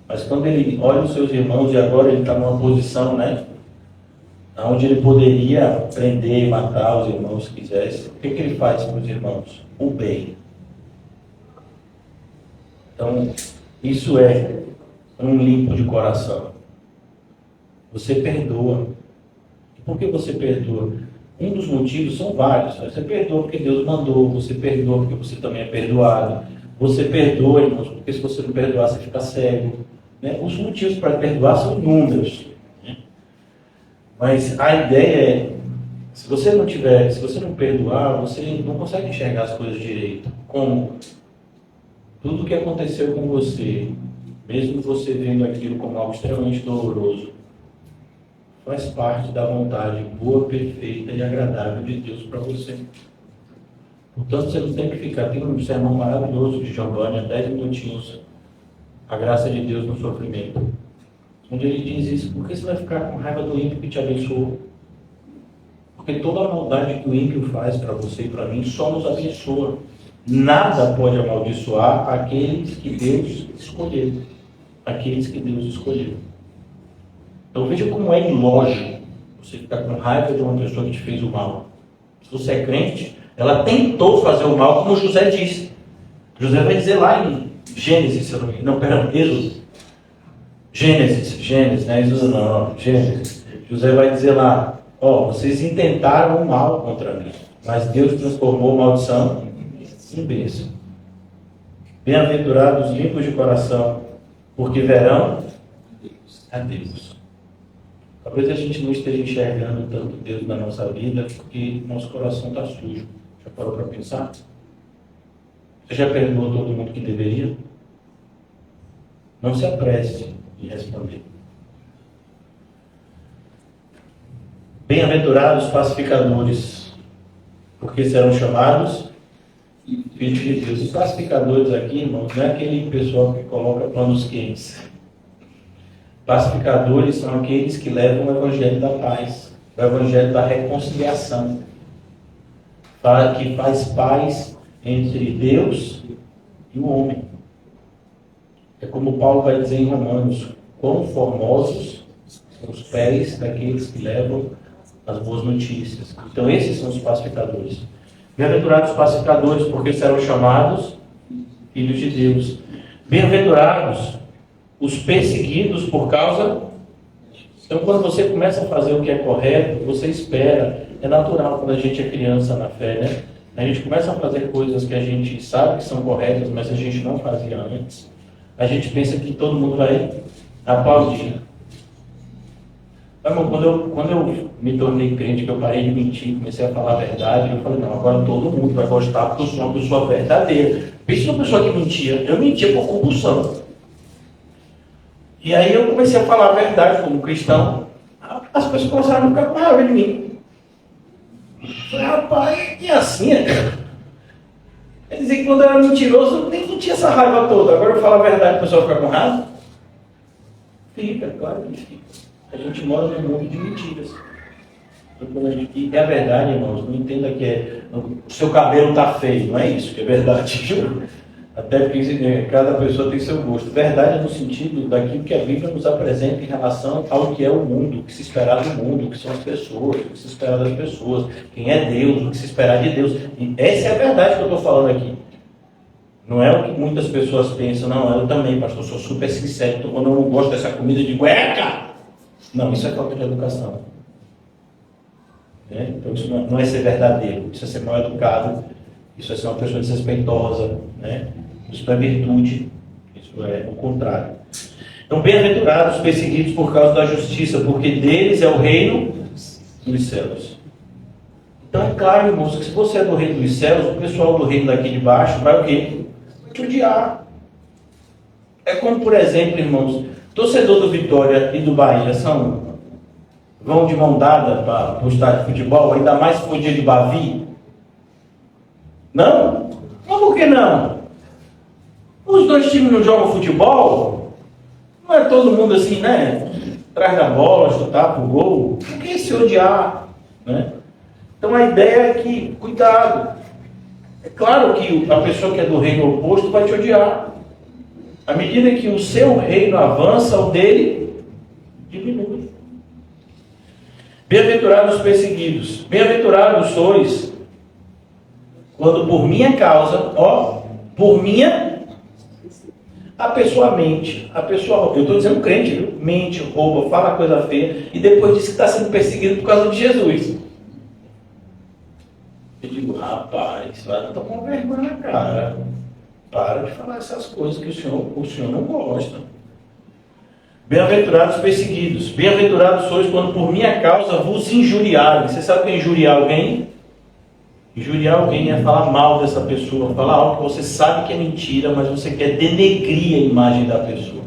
Mas quando ele olha os seus irmãos, e agora ele está numa posição, né? Onde ele poderia prender e matar os irmãos se quisesse. O que ele faz para os irmãos? O bem. Então, isso é um limpo de coração. Você perdoa. E por que você perdoa? Um dos motivos são vários. Você perdoa porque Deus mandou. Você perdoa porque você também é perdoado. Você perdoa, irmãos, porque se você não perdoar, você fica cego. Né? Os motivos para perdoar são inúmeros. Né? Mas a ideia é, se você não perdoar, você não consegue enxergar as coisas direito. Como tudo que aconteceu com você, mesmo você vendo aquilo como algo extremamente doloroso, faz parte da vontade boa, perfeita e agradável de Deus para você. Portanto, você não tem que ficar. Tem um sermão maravilhoso de Giovanni, 10 minutinhos, a graça de Deus no sofrimento, onde ele diz isso. Por que você vai ficar com raiva do ímpio que te abençoou? Porque toda a maldade que o ímpio faz para você e para mim só nos abençoa. Nada pode amaldiçoar aqueles que Deus escolheu. Aqueles que Deus escolheu. Então veja como é ilógico você ficar com raiva de uma pessoa que te fez o mal. Se você é crente, ela tentou fazer o mal, como José disse. José vai dizer lá em Gênesis, se eu não me engano, Êxodo. Gênesis, não é Êxodo não, Gênesis. José vai dizer lá, vocês intentaram o mal contra mim, mas Deus transformou a maldição em bênção. Bem-aventurados limpos de coração, porque verão a Deus. Talvez a gente não esteja enxergando tanto Deus na nossa vida, porque nosso coração está sujo. Já parou para pensar? Você já perdoou todo mundo que deveria? Não se apresse em responder. Bem-aventurados pacificadores, porque serão chamados filhos de Deus. Os pacificadores aqui, irmãos, não é aquele pessoal que coloca panos quentes. Pacificadores são aqueles que levam o evangelho da paz, o evangelho da reconciliação, que faz paz entre Deus e o homem. É como Paulo vai dizer em Romanos, quão formosos são os pés daqueles que levam as boas notícias. Então esses são os pacificadores. Bem-aventurados pacificadores, porque serão chamados filhos de Deus. Bem-aventurados os perseguidos por causa... Então quando você começa a fazer o que é correto, você espera. É natural quando a gente é criança na fé, né? A gente começa a fazer coisas que a gente sabe que são corretas, mas a gente não fazia antes. A gente pensa que todo mundo vai aplaudir. Mas, irmão, quando eu me tornei crente, que eu parei de mentir, comecei a falar a verdade, eu falei, não, agora todo mundo vai gostar porque eu sou uma pessoa verdadeira. Pense numa pessoa que mentia. Eu mentia por compulsão. E aí eu comecei a falar a verdade como cristão. As pessoas começaram a ficar com raiva de mim. Eu falei, rapaz, e assim é? Quer dizer que quando eu era mentiroso, eu nem tinha essa raiva toda. Agora eu falo a verdade, o pessoal fica com raiva? Fica, claro que fica. A gente mora num mundo de mentiras. E é a verdade, irmãos. Não entenda que o seu cabelo está feio. Não é isso que é verdade. Até porque cada pessoa tem seu gosto. Verdade é no sentido daquilo que a Bíblia nos apresenta em relação ao que é o mundo, o que se esperar do mundo, o que são as pessoas, o que se espera das pessoas, quem é Deus, o que se esperar de Deus. E essa é a verdade que eu estou falando aqui. Não é o que muitas pessoas pensam, não, eu também, pastor, sou super sincero, então quando eu não gosto dessa comida de cueca. Não, isso é falta de educação. Então isso não é ser verdadeiro, isso é ser mal educado, isso é ser uma pessoa desrespeitosa, né? Isso não é virtude, isso é o contrário. Então, bem-aventurados perseguidos por causa da justiça, porque deles é o reino dos céus. Então é claro, irmãos, que se você é do reino dos céus, o pessoal do reino daqui de baixo vai o quê? Vai te odiar. É como, por exemplo, irmãos, torcedor do Vitória e do Bahia vão de mão dada para o estádio de futebol, ainda mais se for dia de Bavi? Não? Mas por que não? Os dois times não jogam futebol? Não é todo mundo assim, né? atrás da bola, chutar pro gol. Por que se odiar? Né? Então a ideia é que, cuidado. É claro que a pessoa que é do reino oposto vai te odiar. À medida que o seu reino avança, o dele diminui. Bem-aventurados os perseguidos. Bem-aventurados sois quando por minha causa, por minha, a pessoa mente, eu estou dizendo crente, viu? Mente, rouba, fala coisa feia, e depois diz que está sendo perseguido por causa de Jesus. Eu digo, rapaz, vai estar com vergonha na cara. Para de falar essas coisas que o Senhor não gosta. Bem-aventurados os perseguidos. Bem-aventurados sois quando por minha causa vos injuriarem. Você sabe o que é injuriar alguém? Injuriar alguém é falar mal dessa pessoa, falar algo que você sabe que é mentira, mas você quer denegrir a imagem da pessoa.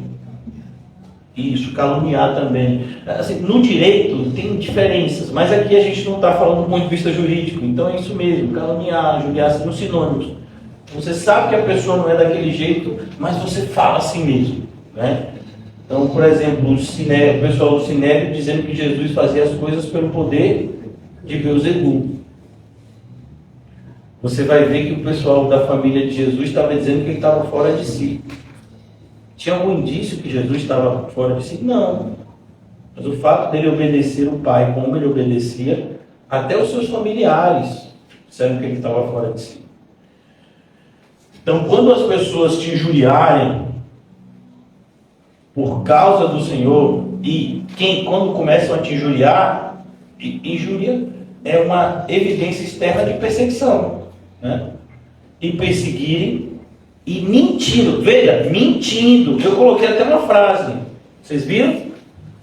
Isso, caluniar também. Assim, no direito tem diferenças, mas aqui a gente não está falando do ponto de vista jurídico, então é isso mesmo, caluniar, injuriar são sinônimos. Você sabe que a pessoa não é daquele jeito, mas você fala assim mesmo, né? Então, por exemplo, o pessoal do Sinédrio dizendo que Jesus fazia as coisas pelo poder de Beelzebul. Você vai ver que o pessoal da família de Jesus estava dizendo que ele estava fora de si. Tinha algum indício que Jesus estava fora de si? Não. Mas o fato dele obedecer o Pai como ele obedecia, até os seus familiares disseram que ele estava fora de si. Então, quando as pessoas te injuriarem por causa do Senhor, e quando começam a te injuriar, injúria é uma evidência externa de perseguição, né? E perseguirem e mentindo, veja, mentindo. Eu coloquei até uma frase, vocês viram?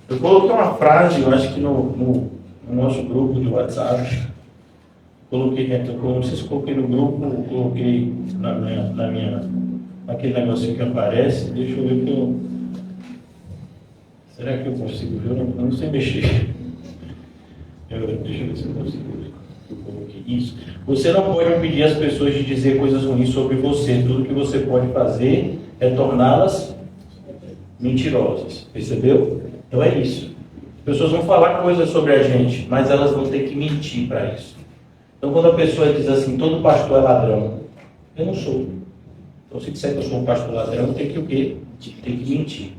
Eu coloquei uma frase, eu acho que no nosso grupo de WhatsApp, coloquei dentro, não sei se coloquei no grupo, ou coloquei naquele negocinho que aparece, deixa eu ver que eu... Será que eu consigo ver? Eu não sei mexer. Deixa eu ver se eu consigo ver. Eu coloquei isso. Você não pode impedir as pessoas de dizer coisas ruins sobre você. Tudo que você pode fazer é torná-las mentirosas. Percebeu? Então é isso. As pessoas vão falar coisas sobre a gente, mas elas vão ter que mentir para isso. Então quando a pessoa diz assim, todo pastor é ladrão, eu não sou. Então se disser que eu sou um pastor ladrão, tem que o quê? Tem que mentir.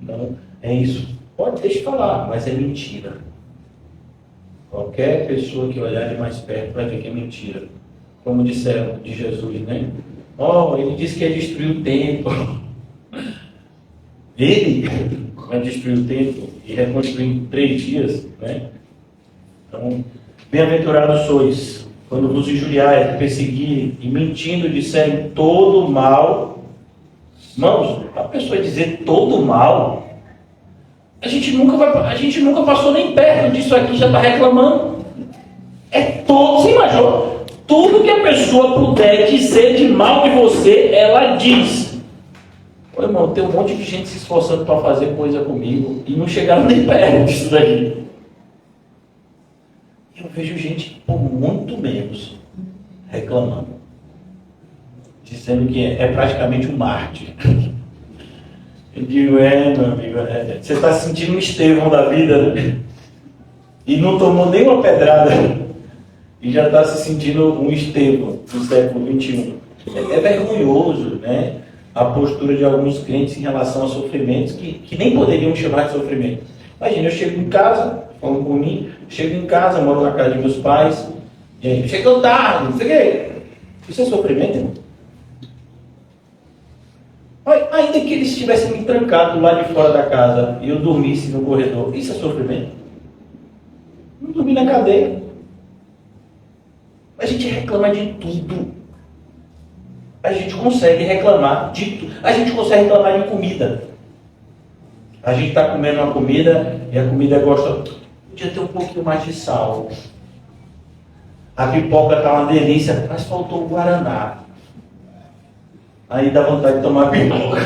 Então, é isso. Pode deixar de falar, mas é mentira. Qualquer pessoa que olhar de mais perto vai ver que é mentira. Como disseram de Jesus, né? Ele disse que ia destruir o templo. Ele vai destruir o templo e reconstruir em 3 dias, né? Então, bem-aventurados sois, quando vos injuriarem, perseguirem e mentindo disserem todo mal. Irmãos, a pessoa dizer todo mal, a gente nunca passou nem perto disso aqui, já está reclamando. Você imaginou? Tudo que a pessoa puder dizer de mal de você, ela diz. Ô, irmão, tem um monte de gente se esforçando para fazer coisa comigo e não chegaram nem perto disso daí. Eu vejo gente por muito menos reclamando, dizendo que é praticamente um mártir. Eu digo, meu amigo, você está se sentindo um Estevão da vida, né? E não tomou nenhuma pedrada, e já está se sentindo um Estevão do século XXI. É vergonhoso, né? A postura de alguns crentes em relação a sofrimentos que nem poderiam chamar de sofrimento. Imagina, eu chego em casa, falando por mim, chego em casa, moro na casa de meus pais, e aí, chegou tarde, não sei o quê. Isso é sofrimento, irmão? Ainda que eles tivessem me trancado lá de fora da casa e eu dormisse no corredor, isso é sofrimento? Não dormi na cadeia. A gente reclama de tudo. A gente consegue reclamar de tudo. A gente consegue reclamar de comida. A gente está comendo uma comida e a comida gosta. Podia ter um pouquinho mais de sal. A pipoca está uma delícia, mas faltou o guaraná. Aí dá vontade de tomar pipoca.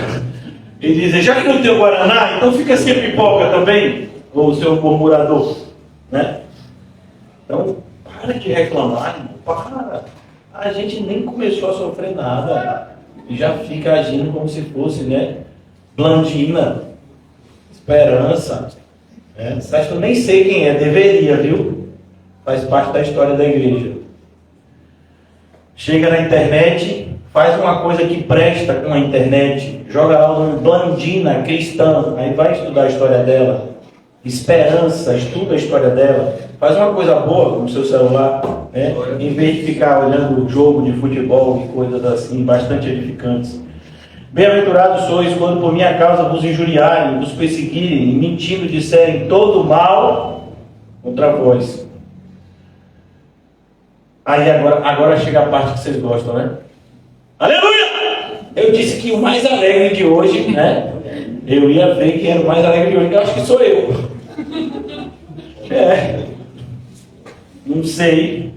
E dizer, já que não tem o guaraná, então fica sem a pipoca também, ou o seu murmurador, né? Então, para de reclamar, irmão, para. A gente nem começou a sofrer nada e já fica agindo como se fosse, né, blandina. esperança. Você acha que eu nem sei quem é? Deveria, viu? Faz parte da história da igreja. Chega na internet, faz uma coisa que presta com a internet, joga lá um Blandina cristã, aí vai estudar a história dela. Esperança, estuda a história dela. Faz uma coisa boa com o seu celular, né? Em vez de ficar olhando o jogo de futebol e coisas assim, bastante edificantes. Bem-aventurados sois quando por minha causa vos injuriarem, vos perseguirem, e mentindo disserem todo mal contra vós. Aí agora chega a parte que vocês gostam, né? Aleluia! Eu disse que o mais alegre de hoje, né? Eu ia ver quem era o mais alegre de hoje, que eu acho que sou eu. Não sei.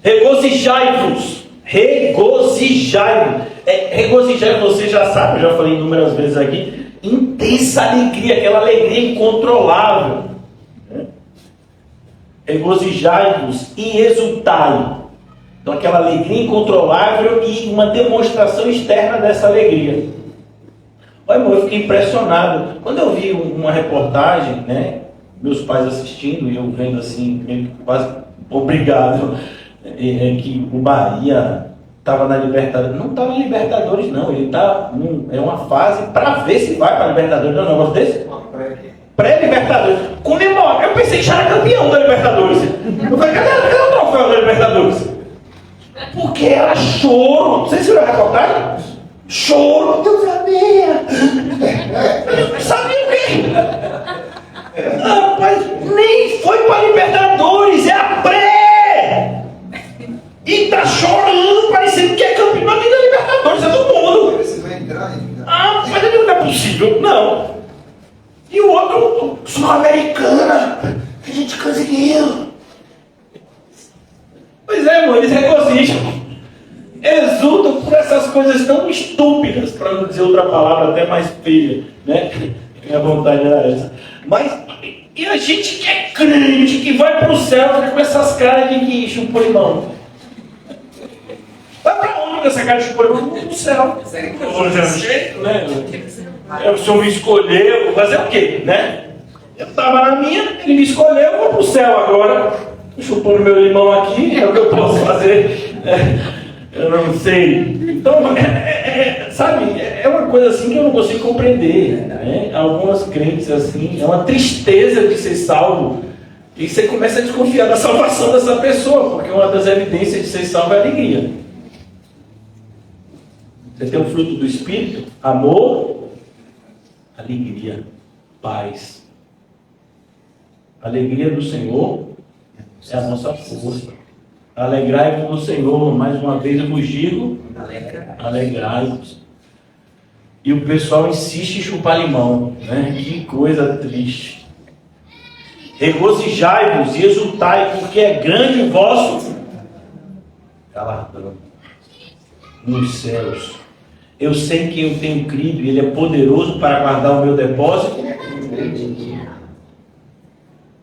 Regozijai-vos. Regozijai-vos. Regozijar, você já sabe, eu já falei inúmeras vezes aqui. Intensa alegria, aquela alegria incontrolável. Regozijai-vos e exultai. Então, aquela alegria incontrolável e uma demonstração externa dessa alegria. Olha, irmão, eu fiquei impressionado. Quando eu vi uma reportagem, né, meus pais assistindo e eu vendo assim, meio que quase obrigado, que o Bahia estava na Libertadores. Não estava na Libertadores, não. Ele está é uma fase para ver se vai para a Libertadores. Não é um negócio desse? Pré-Libertadores. Comemora. Eu pensei que já era campeão da Libertadores. Eu falei, cadê o troféu da Libertadores? Porque era choro. Vocês viram a reportagem? Choro. Eu sabia. Sabia o quê? Rapaz, nem foi para a Libertadores. É a pré. E tá chorando, parecendo que é campeão da Libertadores. É do mundo. Precisa entrar ainda. Mas não é possível. Não. E o outro, Sul-Americana, que a gente conseguiu. Pois é, irmão, eles regozijam, exultam por essas coisas tão estúpidas, para não dizer outra palavra até mais feia, né? Minha vontade era essa. Mas, e a gente que é crente, que vai para o céu, fica com essas caras de que chupou limão. Vai para onde com essa cara de chupou limão? Pro céu. Né? O Senhor me escolheu, vou fazer o quê, né? Eu estava na minha, ele me escolheu, eu vou para o céu agora. Chupando meu limão aqui, é o que eu posso fazer. Eu não sei. Então, sabe, é uma coisa assim que eu não consigo compreender. Né? Algumas crentes assim, é uma tristeza de ser salvo. E você começa a desconfiar da salvação dessa pessoa, porque uma das evidências de ser salvo é a alegria. Você tem um fruto do Espírito, amor, alegria, paz. A alegria do Senhor é a nossa força. Alegrai-vos no Senhor, mais uma vez eu vos digo, alegrai-vos. E o pessoal insiste em chupar limão, né? Que coisa triste. Regozijai-vos e exultai, porque é grande o vosso galardão nos céus. Eu sei que eu tenho crido, Ele é poderoso para guardar o meu depósito.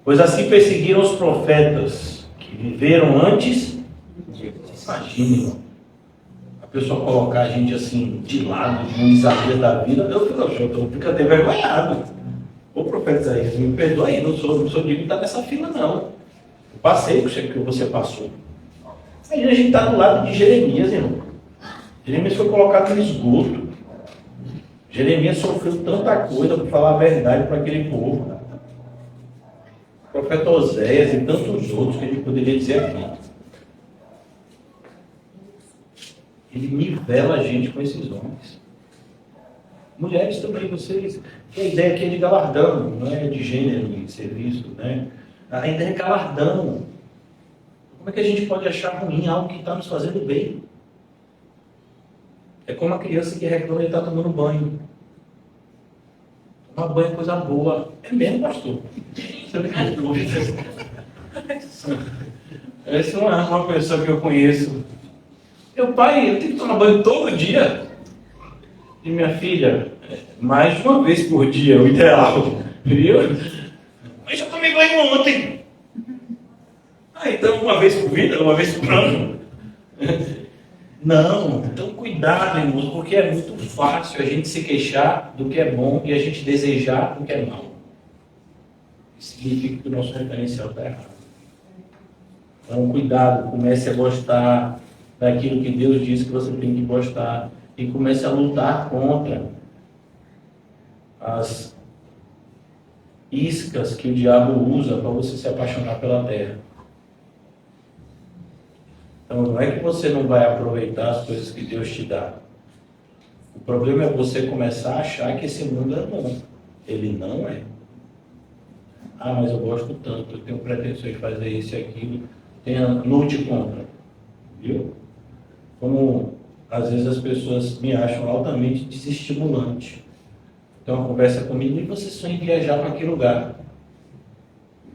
Pois assim perseguiram os profetas que viveram antes. Imagine, a pessoa colocar a gente assim de lado, num exagero da vida. Eu fico até envergonhado. Ô profeta Isaías, me perdoa aí, não sou digno de estar nessa fila, não. Eu passei o que você passou. Aí a gente está do lado de Jeremias, irmão. Jeremias foi colocado no esgoto. Jeremias sofreu tanta coisa para falar a verdade para aquele povo. O profeta Oséias e tantos outros que a gente poderia dizer aqui. Ele nivela a gente com esses homens. Mulheres também, vocês. A ideia aqui é de galardão, não é de gênero e serviço, né? A ideia é galardão. Como é que a gente pode achar ruim algo que está nos fazendo bem? É como a criança que reclama de estar tomando banho. Tomar banho é coisa boa. É mesmo, pastor? Você não tem dúvidas. Essa não é uma pessoa que eu conheço. Meu pai, eu tenho que tomar banho todo dia. E minha filha, mais de uma vez por dia, é o ideal. Viu? Mas já tomei banho ontem. Então uma vez por vida, uma vez por ano. Não, então cuidado, irmãos, porque é muito fácil a gente se queixar do que é bom e a gente desejar do que é mal. Isso significa que o nosso referencial está errado. Então, cuidado, comece a gostar daquilo que Deus diz que você tem que gostar e comece a lutar contra as iscas que o diabo usa para você se apaixonar pela terra. Então, não é que você não vai aproveitar as coisas que Deus te dá. O problema é você começar a achar que esse mundo é bom. Ele não é. Ah, mas eu gosto tanto, eu tenho pretensões de fazer isso e aquilo. Lute contra. Viu? Como, às vezes, as pessoas me acham altamente desestimulante. Tem uma conversa comigo e você sonha em viajar para aquele lugar.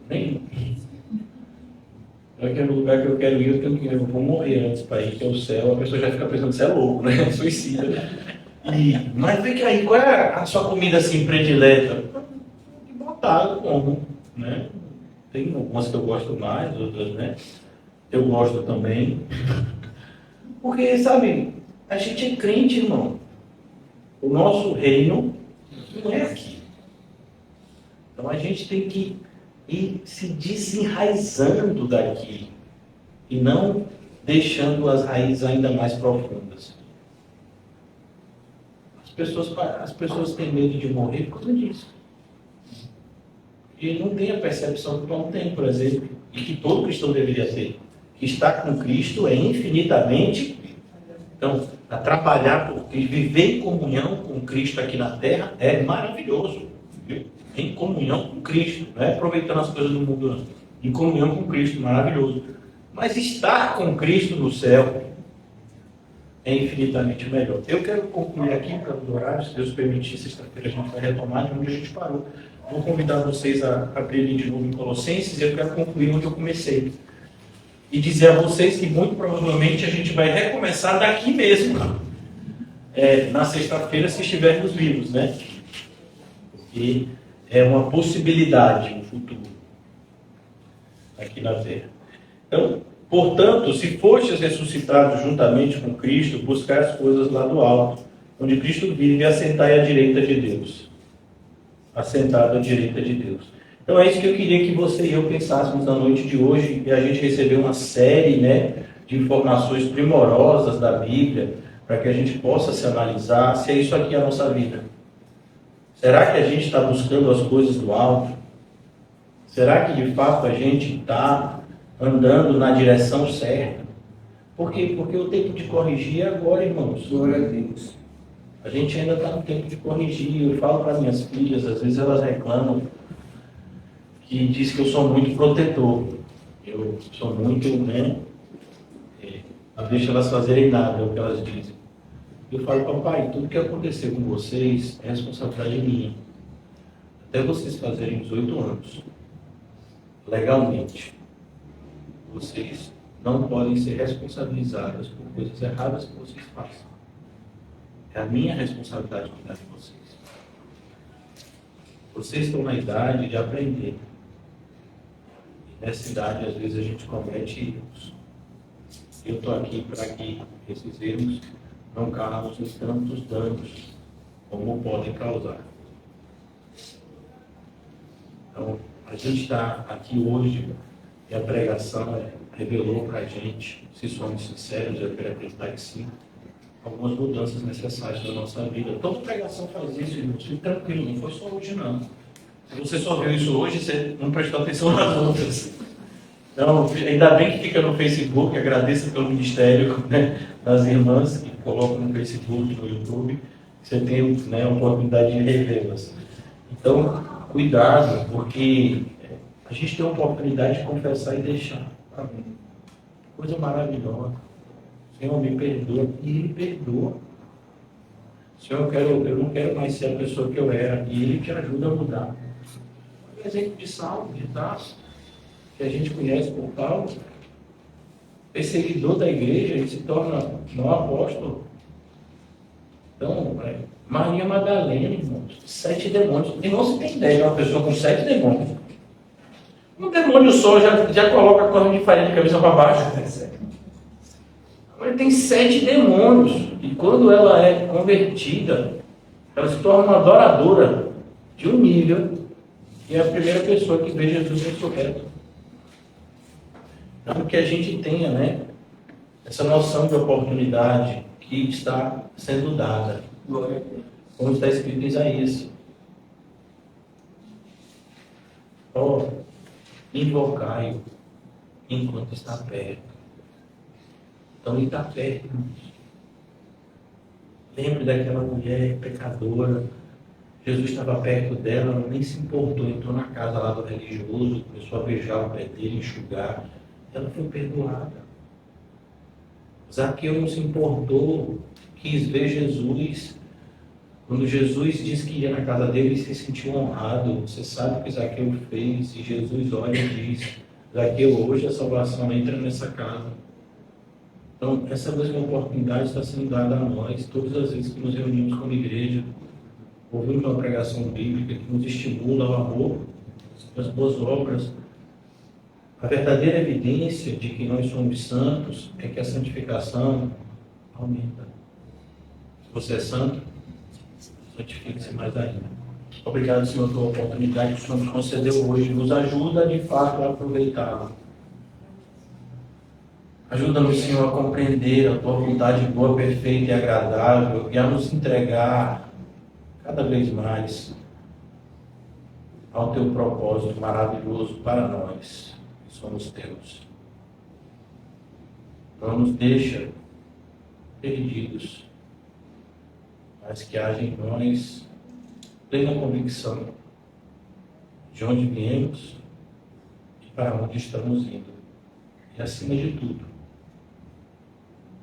Nem. Aquele lugar que eu quero ir, eu vou morrer antes para ir, que é o céu. A pessoa já fica pensando, você é louco, né? Suicida. Mas vem que aí, qual é a sua comida assim predileta? Que botar, eu como, né? Tem algumas que eu gosto mais, outras, né? Eu gosto também. Porque, sabe, a gente é crente, irmão. O nosso reino não é aqui. Então a gente tem que ir se desenraizando daqui e não deixando as raízes ainda mais profundas. As pessoas têm medo de morrer por causa disso. E não tem a percepção que Paulo tem, por exemplo, e que todo cristão deveria ter. Que estar com Cristo é infinitamente. Então, trabalhar por Cristo, viver em comunhão com Cristo aqui na terra é maravilhoso. Viu? Em comunhão com Cristo, não é aproveitando as coisas do mundo, não. Em comunhão com Cristo, maravilhoso. Mas estar com Cristo no céu é infinitamente melhor. Eu quero concluir aqui, para os horários, se Deus permitir, sexta-feira a gente vai retomar de onde a gente parou. Vou convidar vocês a abrirem de novo em Colossenses e eu quero concluir onde eu comecei. E dizer a vocês que muito provavelmente a gente vai recomeçar daqui mesmo, na sexta-feira, se estivermos vivos, né? E é uma possibilidade no futuro, aqui na Terra. Então, portanto, se fostes ressuscitados juntamente com Cristo, buscai as coisas lá do alto, onde Cristo vive, e assentai à direita de Deus. Assentado à direita de Deus. Então é isso que eu queria que você e eu pensássemos na noite de hoje, e a gente recebeu uma série, né, de informações primorosas da Bíblia, para que a gente possa se analisar se é isso aqui a nossa vida. Será que a gente está buscando as coisas do alto? Será que de fato a gente está andando na direção certa? Por quê? Porque o tempo de corrigir é agora, irmãos. Glória a Deus. A gente ainda está no tempo de corrigir. Eu falo para minhas filhas, às vezes elas reclamam, que diz que eu sou muito protetor. Eu sou muito, né? Não deixo elas fazerem nada, é o que elas dizem. Eu falo, papai, tudo que aconteceu com vocês é responsabilidade minha. Até vocês fazerem 18 anos, legalmente, vocês não podem ser responsabilizadas por coisas erradas que vocês façam. É a minha responsabilidade cuidar de vocês. Vocês estão na idade de aprender. E nessa idade, às vezes, a gente comete erros. Eu estou aqui para que esses erros não causem tantos danos como podem causar. Então, a gente está aqui hoje e a pregação revelou para a gente, se somos sinceros, eu quero acreditar que sim, algumas mudanças necessárias na nossa vida. Toda pregação faz isso, irmãos. Fique tranquilo, não foi só hoje, não. Se você só viu isso hoje, você não prestou atenção nas outras. Então, ainda bem que fica no Facebook, agradeço pelo ministério, né, das irmãs que colocam no Facebook, no YouTube, você tem, né, a oportunidade de revê-las. Então, cuidado, porque a gente tem a oportunidade de confessar e deixar. Amém. Coisa maravilhosa. Senhor, me perdoa. E Ele perdoa. Senhor, eu não quero mais ser a pessoa que eu era. E Ele te ajuda a mudar. Um exemplo de Saulo, de Tarso, que a gente conhece por Paulo, perseguidor da igreja, ele se torna não apóstolo. Então, Maria Madalena, irmãos, 7 demônios. E não se tem ideia de uma pessoa com 7 demônios. Um demônio só já coloca a corda de farinha de cabeça para baixo. Ela tem 7 demônios. E quando ela é convertida, ela se torna uma adoradora de um nível, e é a primeira pessoa que vê Jesus ressurreto. Então, que a gente tenha, né, essa noção de oportunidade que está sendo dada, como está escrito em Isaías. Ó, invocai-o enquanto está perto. Então ele está perto. Lembre daquela mulher pecadora. Jesus estava perto dela, ela nem se importou, entrou na casa lá do religioso, começou a beijar o pé dele, enxugar. Ela foi perdoada. Zaqueu não se importou, quis ver Jesus. Quando Jesus disse que ia na casa dele, ele se sentiu honrado. Você sabe o que Zaqueu fez, e Jesus olha e diz: Zaqueu, hoje a salvação entra nessa casa. Então, essa mesma oportunidade está sendo dada a nós, todas as vezes que nos reunimos como igreja, ouvimos uma pregação bíblica que nos estimula ao amor, às boas obras. A verdadeira evidência de que nós somos santos é que a santificação aumenta. Se você é santo, santifique-se mais ainda. Obrigado, Senhor, pela oportunidade que o Senhor nos concedeu hoje. Nos ajuda, de fato, a aproveitá-la. Ajuda-nos, Senhor, a compreender a Tua vontade boa, perfeita e agradável, e a nos entregar cada vez mais ao Teu propósito maravilhoso para nós, que somos Teus. Não nos deixa perdidos, mas que haja em nós plena convicção de onde viemos e para onde estamos indo. E, acima de tudo,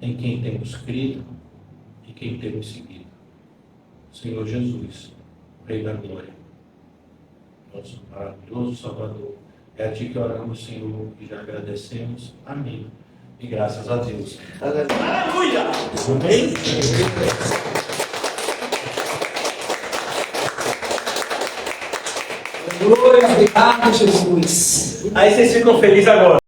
em quem temos crido e quem temos seguido. O Senhor Jesus, o Rei da Glória, nosso maravilhoso Salvador. É a Ti que oramos, Senhor, e já agradecemos. Amém. E graças a Deus. Aleluia! Amém? Glória, obrigado, Jesus. Aí vocês ficam felizes agora.